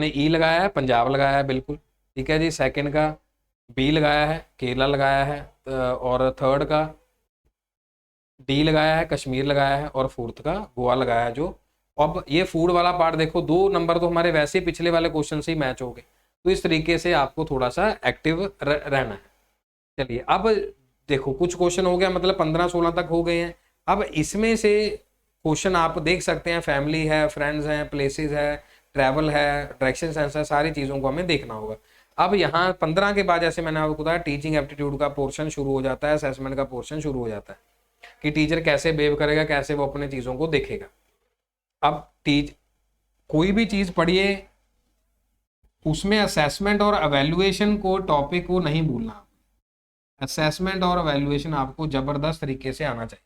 ई लगाया है, पंजाब लगाया है, बिल्कुल ठीक है जी। सेकंड का बी लगाया है, केरला लगाया है, और थर्ड का डी लगाया है, कश्मीर लगाया है, और फोर्थ का गोवा लगाया है। जो अब ये फूड वाला पार्ट देखो, 2 नंबर तो हमारे वैसे ही पिछले वाले क्वेश्चन से ही मैच हो गए, तो इस तरीके से आपको थोड़ा सा एक्टिव रहना है। चलिए अब देखो कुछ क्वेश्चन हो गया, मतलब 15-16 तक हो गए हैं। अब इसमें से क्वेश्चन आप देख सकते हैं, फैमिली है, फ्रेंड्स हैं, प्लेसेस है, ट्रैवल है, डायरेक्शन सेंस है, सारी चीज़ों को हमें देखना होगा। अब यहाँ 15 के बाद जैसे मैंने आपको बताया टीचिंग एप्टीट्यूड का पोर्शन शुरू हो जाता है, असेसमेंट का पोर्शन शुरू हो जाता है कि टीचर कैसे बिहेव करेगा, कैसे वो अपने चीज़ों को देखेगा। अब कोई भी चीज़ पढ़िए उसमें असेसमेंट और एवेल्युएशन को टॉपिक को नहीं भूलना। असेसमेंट और एवेल्युएशन आपको जबरदस्त तरीके से आना चाहिए।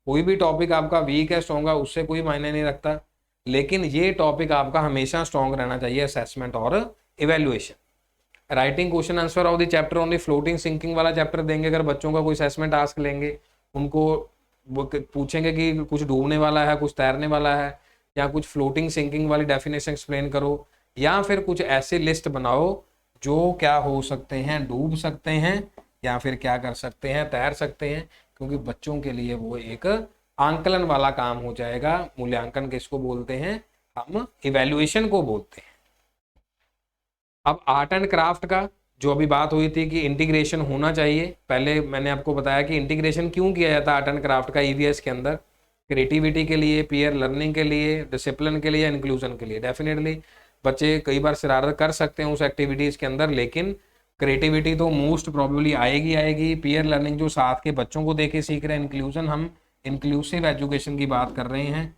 कोई भी टॉपिक आपका वीक है स्ट्रॉन्ग है उससे कोई मायने नहीं रखता, लेकिन ये टॉपिक आपका हमेशा स्ट्रॉन्ग रहना चाहिए, असेसमेंट और evaluation. Writing question answer of the chapter on the floating sinking वाला चैप्टर देंगे, अगर बच्चों का कोई असेसमेंट टास्क लेंगे, उनको पूछेंगे कि कुछ डूबने वाला है, कुछ तैरने वाला है, या कुछ फ्लोटिंग सिंकिंग वाली डेफिनेशन एक्सप्लेन करो, या फिर कुछ ऐसे लिस्ट बनाओ जो क्या हो सकते हैं, डूब सकते हैं, या फिर क्या कर सकते हैं, तैर सकते हैं, क्योंकि बच्चों के लिए वो एक आंकलन वाला काम हो जाएगा। मूल्यांकन किसको बोलते हैं, हम इवैल्यूएशन को बोलते हैं। अब आर्ट एंड क्राफ्ट का जो अभी बात हुई थी कि इंटीग्रेशन होना चाहिए, पहले मैंने आपको बताया कि इंटीग्रेशन क्यों किया जाता है आर्ट एंड क्राफ्ट का ईवीएस के अंदर, क्रिएटिविटी के लिए, पीयर लर्निंग के लिए, डिसिप्लिन के लिए, इंक्लूजन के लिए। डेफिनेटली बच्चे कई बार शरारत कर सकते हैं उस एक्टिविटीज के अंदर, लेकिन क्रिएटिविटी तो मोस्ट प्रॉब्लली आएगी। पीयर लर्निंग जो साथ के बच्चों को देखे सीख रहे हैं, इंक्लूजन हम इंक्लूसिव एजुकेशन की बात कर रहे हैं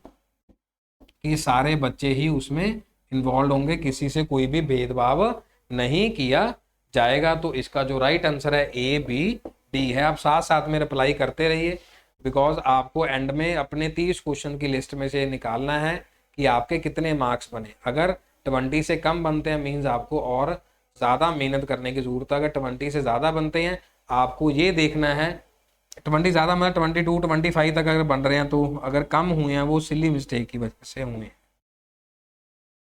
कि सारे बच्चे ही उसमें इन्वॉल्व होंगे, किसी से कोई भी भेदभाव नहीं किया जाएगा। तो इसका जो राइट आंसर है ए बी डी है। आप साथ साथ में रिप्लाई करते रहिए, बिकॉज आपको एंड में अपने 30 क्वेश्चन की लिस्ट में से निकालना है कि आपके कितने मार्क्स बने। अगर 20 से कम बनते हैं मीन्स आपको और ज़्यादा मेहनत करने की जरूरत है। अगर 20 से ज़्यादा बनते हैं आपको ये देखना है, 20 ज़्यादा मतलब 22, 25 तक अगर बन रहे हैं, तो अगर कम हुए हैं वो सिली मिस्टेक की वजह से हुए हैं।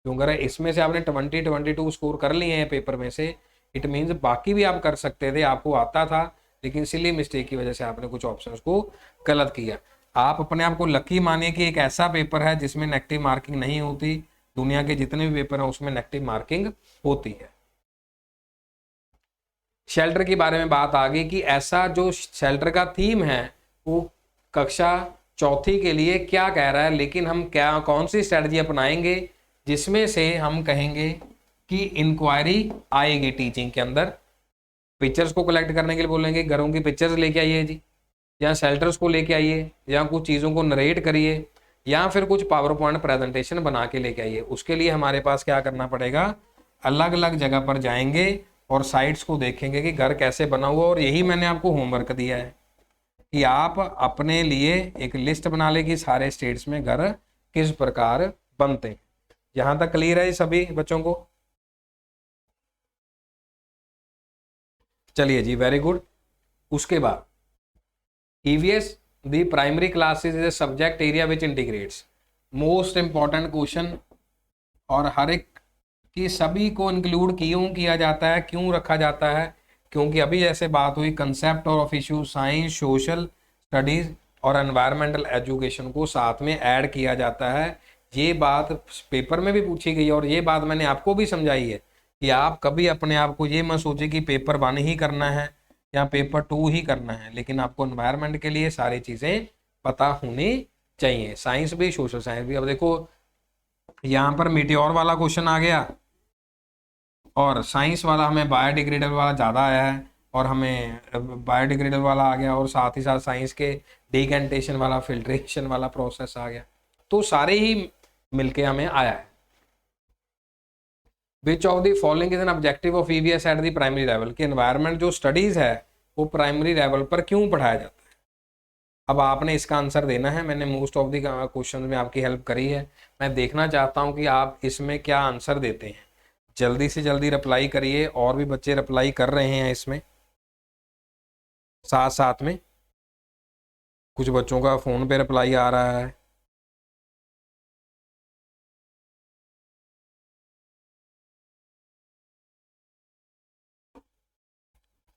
क्योंकि अगर इसमें से आपने 22 स्कोर कर लिए हैं पेपर में से, इट मीन्स बाकी भी आप कर सकते थे, आपको आता था, लेकिन सिली मिस्टेक की वजह से आपने कुछ ऑप्शंस को गलत किया। आप अपने आप को लकी मानिए कि एक ऐसा पेपर है जिसमें नेगेटिव मार्किंग नहीं होती। दुनिया के जितने भी पेपर हैं उसमें नेगेटिव मार्किंग होती है। शेल्टर के बारे में बात आ गई कि ऐसा जो शेल्टर का थीम है वो कक्षा चौथी के लिए क्या कह रहा है, लेकिन हम क्या कौन सी स्ट्रेटजी अपनाएंगे जिसमें से हम कहेंगे कि इंक्वायरी आएगी टीचिंग के अंदर। पिक्चर्स को कलेक्ट करने के लिए बोलेंगे, घरों की पिक्चर्स लेके आइए जी, या शेल्टर्स को लेके आइए, या कुछ चीज़ों को नरेट करिए, या फिर कुछ पावर पॉइंट प्रेजेंटेशन बना के लेके आइए। उसके लिए हमारे पास क्या करना पड़ेगा, अलग अलग जगह पर जाएंगे और साइट्स को देखेंगे कि घर कैसे बना हुआ। और यही मैंने आपको होमवर्क दिया है कि आप अपने लिए एक लिस्ट बना ले कि सारे स्टेट्स में घर किस प्रकार बनते हैं। यहां तक क्लियर है सभी बच्चों को? चलिए जी, वेरी गुड। उसके बाद EVS the primary classes is a subject area which integrates, most important question, और हर एक की सभी को इंक्लूड क्यों किया जाता है, क्यों रखा जाता है, क्योंकि अभी जैसे बात हुई concept of issue, science, social studies और एनवायरमेंटल एजुकेशन को साथ में ऐड किया जाता है। ये बात पेपर में भी पूछी गई और ये बात मैंने आपको भी समझाई है कि आप कभी अपने आप को ये मत सोचिए कि पेपर 1 ही करना है या पेपर 2 ही करना है, लेकिन आपको एनवायरमेंट के लिए सारी चीज़ें पता होनी चाहिए, साइंस भी सोशल साइंस भी। अब देखो यहाँ पर मीटियोर वाला क्वेश्चन आ गया और साइंस वाला हमें बायोडिग्रेडेबल वाला ज़्यादा आया है, और हमें बायोडिग्रेडेबल वाला आ गया, और साथ ही साथ साइंस के डिकेंटेशन वाला, फिल्ट्रेशन वाला प्रोसेस आ गया। तो सारे ही मिलके हमें आया है। विच of the following is an objective of EVS at the primary level, कि एनवायरमेंट जो स्टडीज है वो प्राइमरी लेवल पर क्यों पढ़ाया जाता है। अब आपने इसका आंसर देना है। मैंने मोस्ट ऑफ द क्वेश्चन में आपकी हेल्प करी है, मैं देखना चाहता हूं कि आप इसमें क्या आंसर देते हैं। जल्दी से जल्दी रिप्लाई करिए, और भी बच्चे रिप्लाई कर रहे हैं इसमें साथ साथ में। कुछ बच्चों का फोन पे रिप्लाई आ रहा है।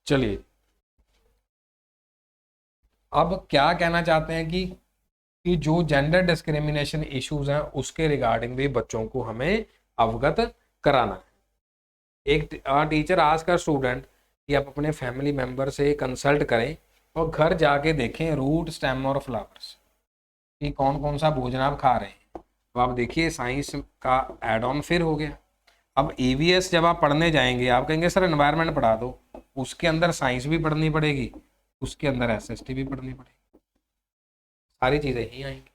चलिए, अब क्या कहना चाहते हैं कि जो जेंडर डिस्क्रिमिनेशन इश्यूज हैं उसके रिगार्डिंग भी बच्चों को हमें अवगत कराना है। एक टीचर आज का स्टूडेंट कि आप अपने फैमिली मेंबर से कंसल्ट करें और घर जाके देखें रूट, स्टेम और फ्लावर्स कि कौन कौन सा भोजन आप खा रहे हैं। तो आप देखिए साइंस का एड ऑन फिर हो गया। अब ईवीएस जब आप पढ़ने जाएंगे आप कहेंगे सर एनवायरनमेंट पढ़ा दो, उसके अंदर साइंस भी पढ़नी पड़ेगी, उसके अंदर एसएसटी भी पढ़नी पड़ेगी, सारी चीज़ें ही आएंगी।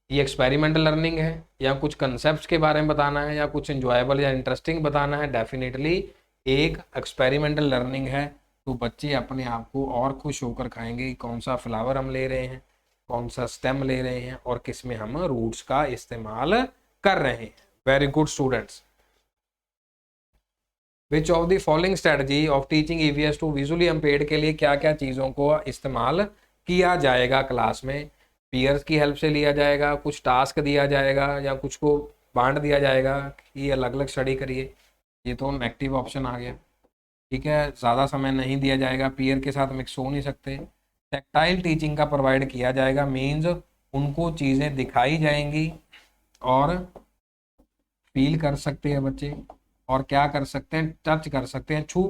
ये एक्सपेरिमेंटल लर्निंग है या कुछ कंसेप्ट के बारे में बताना है या कुछ इंजॉयबल या इंटरेस्टिंग बताना है, डेफिनेटली एक एक्सपेरिमेंटल लर्निंग है। तो बच्चे अपने आप को और खुश होकर खाएंगे कि कौन सा फ्लावर हम ले रहे हैं, कौन सा स्टेम ले रहे हैं, और किस में हम रूट्स का इस्तेमाल कर रहे हैं। Very good students. Which of the following strategy of teaching EVS to visually impaired के लिए क्या क्या चीज़ों को इस्तेमाल किया जाएगा क्लास में। पीयर्स की हेल्प से लिया जाएगा, कुछ टास्क दिया जाएगा, या कुछ को बांट दिया जाएगा कि अलग अलग स्टडी करिए। ये तो नेगेटिव ऑप्शन आ गया, ठीक है। ज़्यादा समय नहीं दिया जाएगा, पीयर के साथ मिक्स हो नहीं सकते। टेक्टाइल टीचिंग का प्रोवाइड किया जाएगा, मीन्स उनको चीज़ें दिखाई जाएंगी और फील कर सकते हैं बच्चे, और क्या कर सकते हैं, टच कर सकते हैं, छू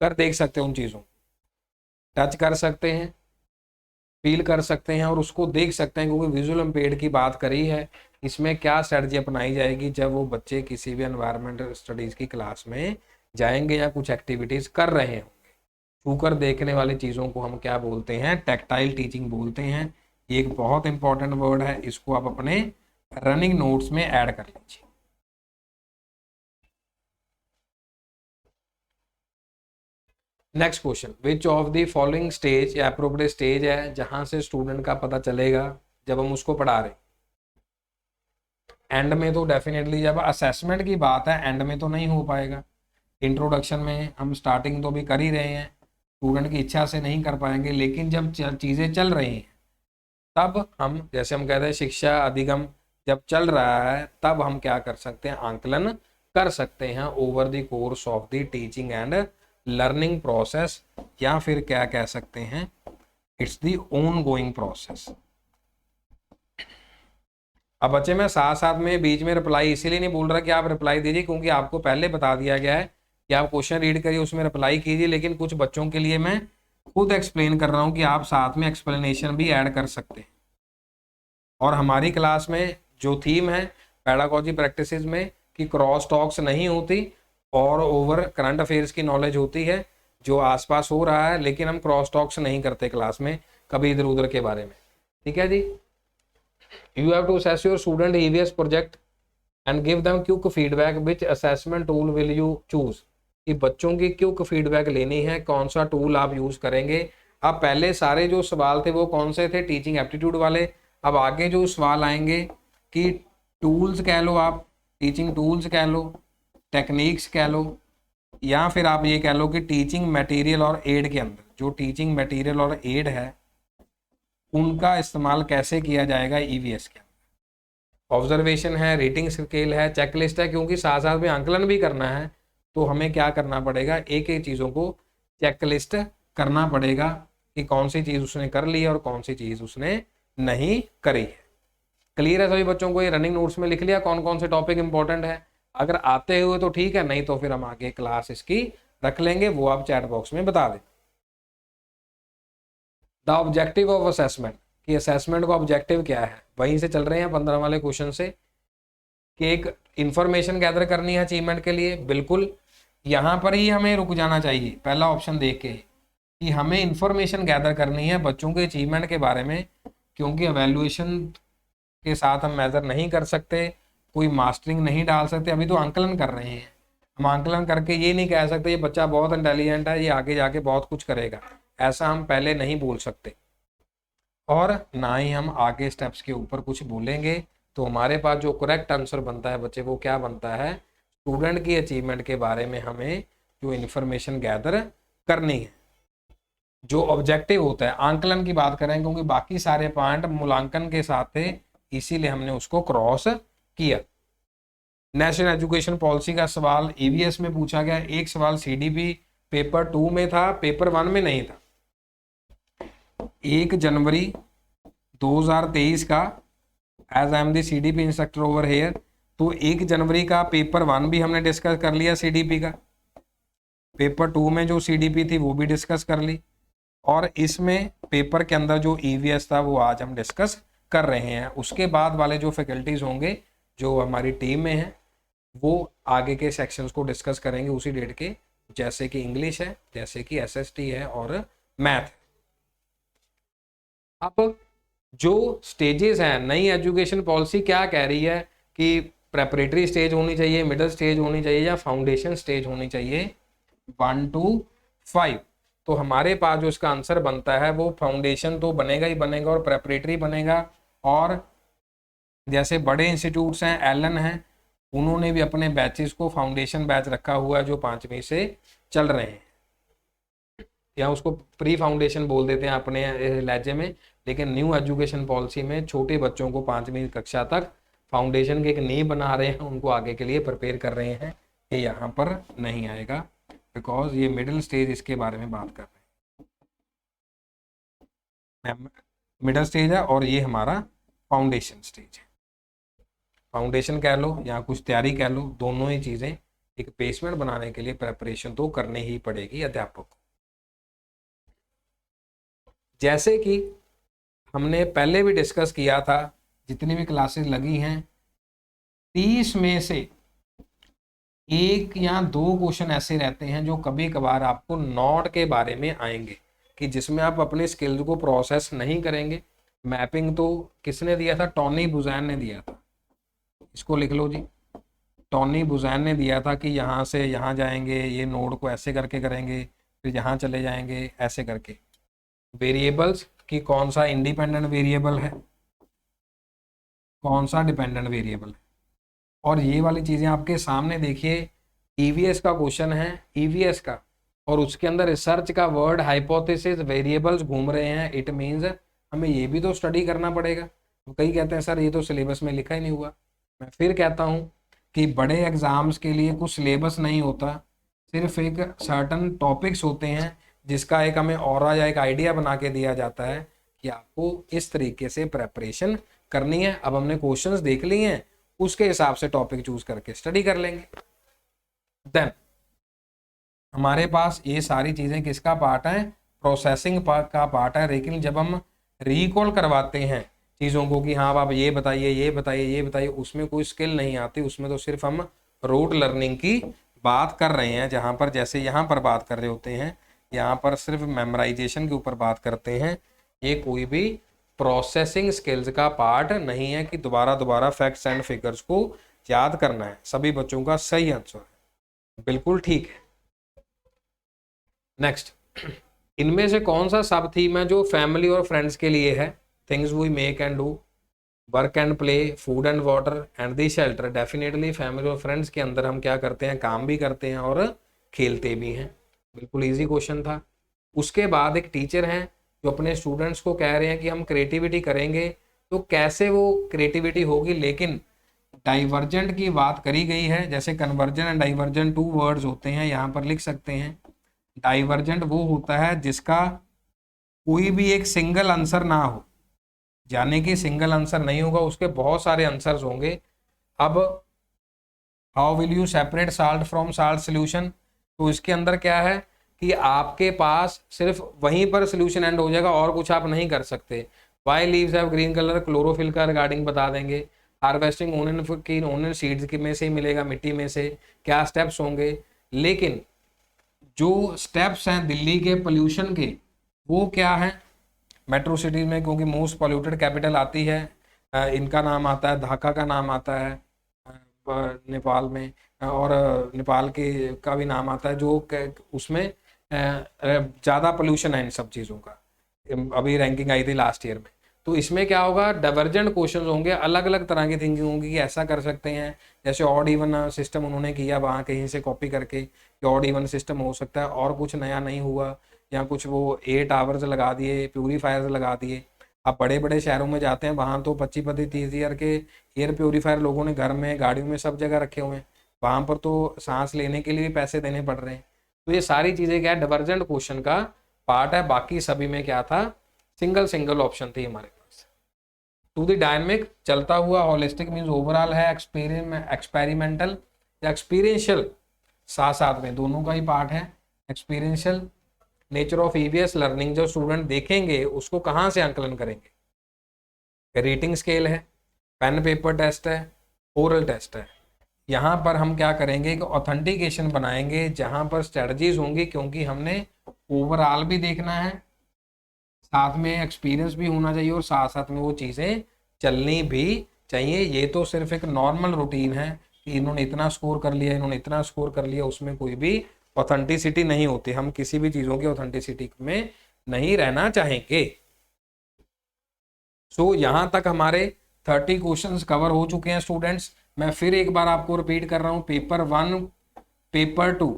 कर देख सकते हैं, उन चीज़ों टच कर सकते हैं, फील कर सकते हैं और उसको देख सकते हैं। क्योंकि विजुअल इम्पेयर्ड की बात करी है, इसमें क्या स्ट्रेटजी अपनाई जाएगी जब वो बच्चे किसी भी एनवायरमेंटल स्टडीज़ की क्लास में जाएंगे या कुछ एक्टिविटीज़ कर रहे होंगे। छूकर देखने वाली चीज़ों को हम क्या बोलते हैं, टेक्टाइल टीचिंग बोलते हैं। ये एक बहुत इंपॉर्टेंट वर्ड है, इसको आप अपने रनिंग नोट्स में ऐड कर लीजिए। Next question, which of the following stage या अप्रोप्रिएट स्टेज है जहां से स्टूडेंट का पता चलेगा जब हम उसको पढ़ा रहे। एंड में तो डेफिनेटली जब असेसमेंट की बात है एंड में तो नहीं हो पाएगा। इंट्रोडक्शन में हम स्टार्टिंग तो भी कर ही रहे हैं, स्टूडेंट की इच्छा से नहीं कर पाएंगे, लेकिन जब चीज़ें चल रही हैं तब हम, जैसे हम कहते हैं शिक्षा अधिगम जब चल रहा है तब हम क्या कर सकते हैं, आंकलन कर सकते हैं over the course of the teaching and learning process, या फिर क्या कह सकते हैं it's the own going process. अब बच्चे मैं साथ साथ में बीच में रिप्लाई इसीलिए नहीं बोल रहा कि आप रिप्लाई दीजिए, क्योंकि आपको पहले बता दिया गया है कि आप क्वेश्चन रीड करिए, उसमें रिप्लाई कीजिए, लेकिन कुछ बच्चों के लिए मैं खुद एक्सप्लेन कर रहा हूँ कि आप साथ में एक्सप्लेनेशन भी ऐड कर सकते हैं। और हमारी क्लास में जो थीम है पेडागोजी प्रैक्टिसेस में कि क्रॉस टॉक्स नहीं होती और ओवर करंट अफेयर्स की नॉलेज होती है जो आसपास हो रहा है, लेकिन हम क्रॉस टॉक्स नहीं करते क्लास में कभी इधर उधर के बारे में। ठीक है जी। You have to assess your student EVS project and give them quick feedback. Which assessment tool will you choose? कि बच्चों की क्विक फीडबैक लेनी है, कौन सा टूल आप यूज करेंगे। अब पहले सारे जो सवाल थे वो कौन से थे, टीचिंग एप्टीट्यूड वाले। अब आगे जो सवाल आएंगे कि टूल्स कह लो, आप टीचिंग टूल्स कह लो, टेक्निक्स कह लो, या फिर आप ये कह लो कि टीचिंग मटेरियल और एड के अंदर जो टीचिंग मटेरियल और एड है उनका इस्तेमाल कैसे किया जाएगा ईवीएस के अंदर। ऑब्जर्वेशन है, रेटिंग स्केल है, चेकलिस्ट है, क्योंकि साथ साथ में आंकलन भी करना है तो हमें क्या करना पड़ेगा, एक एक चीज़ों को चेकलिस्ट करना पड़ेगा कि कौन सी चीज़ उसने कर ली है और कौन सी चीज़ उसने नहीं करी है। क्लियर है सभी बच्चों को? ये रनिंग नोट्स में लिख लिया कौन कौन से टॉपिक इंपॉर्टेंट है। अगर आते हुए तो ठीक है, नहीं तो फिर हम आगे क्लास इसकी रख लेंगे, वो आप चैट बॉक्स में बता दें। द ऑब्जेक्टिव ऑफ असेसमेंट, कि असेसमेंट का ऑब्जेक्टिव क्या है, वहीं से चल रहे हैं 15 वाले क्वेश्चन से कि एक इंफॉर्मेशन गैदर करनी है अचीवमेंट के लिए। बिल्कुल यहाँ पर ही हमें रुक जाना चाहिए पहला ऑप्शन देख के कि हमें इंफॉर्मेशन गैदर करनी है बच्चों के अचीवमेंट के बारे में, क्योंकि एवेल्युएशन के साथ हम मेजर नहीं कर सकते, कोई मास्टरिंग नहीं डाल सकते। अभी तो आंकलन कर रहे हैं हम, आंकलन करके ये नहीं कह सकते ये बच्चा बहुत इंटेलिजेंट है, ये आगे जाके बहुत कुछ करेगा, ऐसा हम पहले नहीं बोल सकते। और ना ही हम आगे स्टेप्स के ऊपर कुछ बोलेंगे। तो हमारे पास जो करेक्ट आंसर बनता है बच्चे, वो क्या बनता है, स्टूडेंट की अचीवमेंट के बारे में हमें जो इन्फॉर्मेशन गैदर करनी है, जो ऑब्जेक्टिव होता है। आंकलन की बात करें क्योंकि बाकी सारे पॉइंट मूल्यांकन के साथ थे, इसीलिए हमने उसको क्रॉस किया। नेशनल एजुकेशन पॉलिसी का सवाल ईवीएस में पूछा गया, एक सवाल सीडीपी पेपर 2 में था, पेपर 1 में नहीं था। 1 जनवरी 2023 का, as I am the CDP instructor over here, तो 1 जनवरी का पेपर 1 भी हमने डिस्कस कर लिया सीडीपी का, पेपर 2 में जो सीडीपी थी वो भी डिस्कस कर ली, और इसमें पेपर के अंदर जो ईवीएस था वो आज हम डिस्कस कर रहे हैं। उसके बाद वाले जो फैकल्टीज होंगे जो हमारी टीम में हैं वो आगे के सेक्शंस को डिस्कस करेंगे उसी डेट के, जैसे कि इंग्लिश है, जैसे कि एसएसटी है और मैथ। अब जो स्टेजेस हैं, नई एजुकेशन पॉलिसी क्या कह रही है कि प्रेपरेटरी स्टेज होनी चाहिए, मिडिल स्टेज होनी चाहिए या फाउंडेशन स्टेज होनी चाहिए 1 to 5। तो हमारे पास जो इसका आंसर बनता है वो फाउंडेशन तो बनेगा ही बनेगा और प्रेपरेटरी बनेगा। और जैसे बड़े इंस्टीट्यूट्स हैं, एलन हैं, उन्होंने भी अपने बैचेस को फाउंडेशन बैच रखा हुआ है जो 5वीं से चल रहे हैं, या उसको प्री फाउंडेशन बोल देते हैं अपने लहजे में। लेकिन न्यू एजुकेशन पॉलिसी में छोटे बच्चों को 5वीं कक्षा तक फाउंडेशन की एक नींव बना रहे हैं, उनको आगे के लिए प्रिपेयर कर रहे हैं। ये यहाँ पर नहीं आएगा बिकॉज ये मिडिल स्टेज इसके बारे में बात कर रहे हैं। मिडिल स्टेज है और ये हमारा फाउंडेशन स्टेज है। फाउंडेशन कह लो या कुछ तैयारी कह लो, दोनों ही चीज़ें एक बेसमेंट बनाने के लिए प्रेपरेशन तो करनी ही पड़ेगी अध्यापक को। जैसे कि हमने पहले भी डिस्कस किया था, जितनी भी क्लासेस लगी हैं 30 में से 1 या 2 क्वेश्चन ऐसे रहते हैं जो कभी कभार आपको नॉट के बारे में आएंगे कि जिसमें आप अपने स्किल्स को प्रोसेस नहीं करेंगे। मैपिंग तो किसने दिया था, टॉनी बुजैन ने दिया था, इसको लिख लो जी। टॉनी बुजैन ने दिया था कि यहाँ से यहाँ जाएंगे, ये नोड को ऐसे करके करेंगे, फिर यहाँ चले जाएंगे ऐसे करके। वेरिएबल्स कि कौन सा इंडिपेंडेंट वेरिएबल है, कौन सा डिपेंडेंट वेरिएबल है, और ये वाली चीज़ें आपके सामने देखिए। ईवीएस का क्वेश्चन है, ईवीएस का, और उसके अंदर रिसर्च का वर्ड हाइपोथेसिस वेरिएबल्स घूम रहे हैं। इट मीन्स हमें ये भी तो स्टडी करना पड़ेगा। तो कई कहते हैं सर ये तो सिलेबस में लिखा ही नहीं हुआ। मैं फिर कहता हूँ कि बड़े एग्जाम्स के लिए कुछ सिलेबस नहीं होता, सिर्फ एक सर्टन टॉपिक्स होते हैं जिसका एक हमें ऑरा या एक आइडिया बना के दिया जाता है कि आपको इस तरीके से प्रेपरेशन करनी है। अब हमने क्वेश्चंस देख लिए हैं, उसके हिसाब से टॉपिक चूज करके स्टडी कर लेंगे। देन हमारे पास ये सारी चीजें किसका पार्ट है, प्रोसेसिंग का पार्ट है। लेकिन जब हम रिकॉल करवाते हैं चीज़ों को कि हाँ आप ये बताइए ये बताइए ये बताइए, उसमें कोई स्किल नहीं आती, उसमें तो सिर्फ हम रोट लर्निंग की बात कर रहे हैं। जहाँ पर जैसे यहाँ पर बात कर रहे होते हैं, यहाँ पर सिर्फ मेमोराइजेशन के ऊपर बात करते हैं। ये कोई भी प्रोसेसिंग स्किल्स का पार्ट नहीं है कि दोबारा दोबारा फैक्ट्स एंड फिगर्स को याद करना है। सभी बच्चों का सही आंसर है, बिल्कुल ठीक है। नेक्स्ट, इनमें से कौन सा सब थीम है जो फैमिली और फ्रेंड्स के लिए है? Things we make and do, work and play, food and water and the shelter. Definitely family और फ्रेंड्स के अंदर हम क्या करते हैं, काम भी करते हैं और खेलते भी हैं। बिल्कुल इजी क्वेश्चन था। उसके बाद एक टीचर हैं जो अपने स्टूडेंट्स को कह रहे हैं कि हम क्रिएटिविटी करेंगे, तो कैसे वो क्रिएटिविटी होगी, लेकिन डाइवर्जेंट की बात करी गई है। जैसे कन्वर्जन एंड डाइवर्जेंट 2 वर्ड्स होते हैं, यहाँ पर लिख सकते हैं। डाइवर्जेंट वो होता है जिसका कोई भी एक सिंगल आंसर ना हो, यानी कि सिंगल आंसर नहीं होगा, उसके बहुत सारे आंसर्स होंगे। अब how will you separate salt from salt solution, तो इसके अंदर क्या है कि आपके पास सिर्फ वहीं पर सोल्यूशन एंड हो जाएगा और कुछ आप नहीं कर सकते। Why leaves have green colour, chlorophyll का रिगार्डिंग बता देंगे। हार्वेस्टिंग ओनियन की ओनियन सीड्स में से ही मिलेगा, मिट्टी में से क्या स्टेप्स होंगे। लेकिन जो स्टेप्स हैं दिल्ली के पोल्यूशन के, वो क्या है मेट्रो सिटी में, क्योंकि मोस्ट पॉल्यूटेड कैपिटल आती है, इनका नाम आता है, ढाका का नाम आता है नेपाल में, और नेपाल के का भी नाम आता है, जो उसमें ज़्यादा पोल्यूशन है इन सब चीज़ों का। अभी रैंकिंग आई थी लास्ट ईयर में। तो इसमें क्या होगा, डाइवर्जेंट क्वेश्चन होंगे, अलग अलग तरह की थिंकिंग होगी कि ऐसा कर सकते हैं। जैसे ऑड इवन सिस्टम उन्होंने किया वहाँ कहीं से कॉपी करके कि ऑड इवन सिस्टम हो सकता है, और कुछ नया नहीं हुआ, या कुछ वो 8 आवर्स लगा दिए, प्यूरीफायर्स लगा दिए। अब बड़े बड़े शहरों में जाते हैं, वहाँ तो 25-30 हज़ार के एयर प्योरीफायर लोगों ने घर में, गाड़ियों में, सब जगह रखे हुए हैं। वहाँ पर तो सांस लेने के लिए भी पैसे देने पड़ रहे हैं। तो ये सारी चीज़ें क्या है, डाइवर्जेंट क्वेश्चन का पार्ट है। बाकी सभी में क्या था, सिंगल ऑप्शन थी हमारे पास। टू द डायनेमिक, चलता हुआ। होलिस्टिक मीन्स ओवरऑल है। एक्सपेरिमेंटल या एक्सपीरियंशियल, साथ साथ में दोनों का ही पार्ट है। Experiential. Nature of EVS learning, जो स्टूडेंट देखेंगे उसको कहाँ से आंकलन करेंगे। रेटिंग स्केल है, पेन पेपर टेस्ट है, ओरल टेस्ट है। यहाँ पर हम क्या करेंगे कि ऑथेंटिकेशन बनाएंगे, जहाँ पर स्ट्रेटजीज होंगी, क्योंकि हमने ओवरऑल भी देखना है, साथ में एक्सपीरियंस भी होना चाहिए, और साथ साथ में वो चीज़ें चलनी भी चाहिए। ये तो सिर्फ एक नॉर्मल रूटीन है कि इन्होंने इतना स्कोर कर लिया, इन्होंने इतना स्कोर कर लिया, उसमें कोई भी ऑथेंटिसिटी नहीं होती। हम किसी भी चीज़ों की ऑथेंटिसिटी में नहीं रहना चाहेंगे। सो यहाँ तक हमारे 30 क्वेश्चंस कवर हो चुके हैं स्टूडेंट्स। मैं फिर एक बार आपको रिपीट कर रहा हूँ, पेपर 1 पेपर 2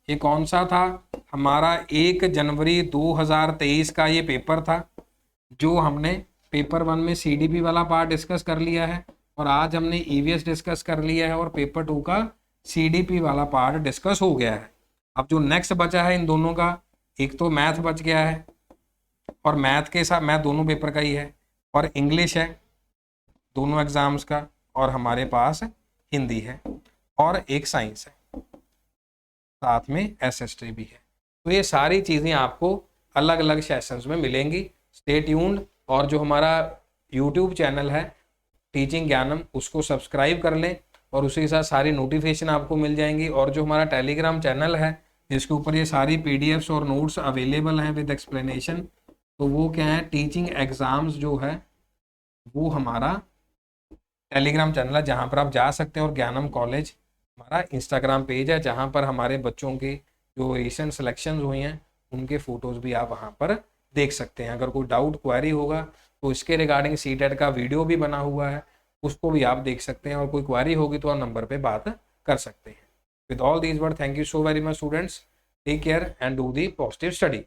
ये कौन सा था हमारा, 1 जनवरी 2023 का ये पेपर था, जो हमने पेपर 1 में CDP वाला पार्ट डिस्कस कर लिया है, और आज हमने EVS डिस्कस कर लिया है, और पेपर 2 का CDP वाला पार्ट डिस्कस हो गया है। अब जो नेक्स्ट बचा है इन दोनों का, एक तो मैथ बच गया है, और मैथ के साथ मैथ दोनों पेपर का ही है, और इंग्लिश है दोनों एग्जाम्स का, और हमारे पास हिंदी है, और एक साइंस है, साथ में SST भी है। तो ये सारी चीज़ें आपको अलग अलग सेशंस में मिलेंगी। Stay tuned. और जो हमारा YouTube चैनल है टीचिंग ज्ञानम, उसको सब्सक्राइब कर लें, और उसी के साथ सारी नोटिफिकेशन आपको मिल जाएंगी। और जो हमारा टेलीग्राम चैनल है जिसके ऊपर ये सारी PDFs और नोट्स अवेलेबल हैं विद एक्सप्लेनेशन, तो वो क्या है, टीचिंग एग्जाम्स जो है वो हमारा टेलीग्राम चैनल है, जहाँ पर आप जा सकते हैं। और ज्ञानम कॉलेज हमारा इंस्टाग्राम पेज है, जहाँ पर हमारे बच्चों की जो रिसेंट सिलेक्शन हुई हैं उनके फोटोज़ भी आप वहाँ पर देख सकते हैं। अगर कोई डाउट क्वेरी होगा तो इसके रिगार्डिंग CTET का वीडियो भी बना हुआ है, उसको भी आप देख सकते हैं, और कोई क्वेरी होगी तो आप नंबर पे बात कर सकते हैं। With all these word, thank you so very much students, take care and do the positive study.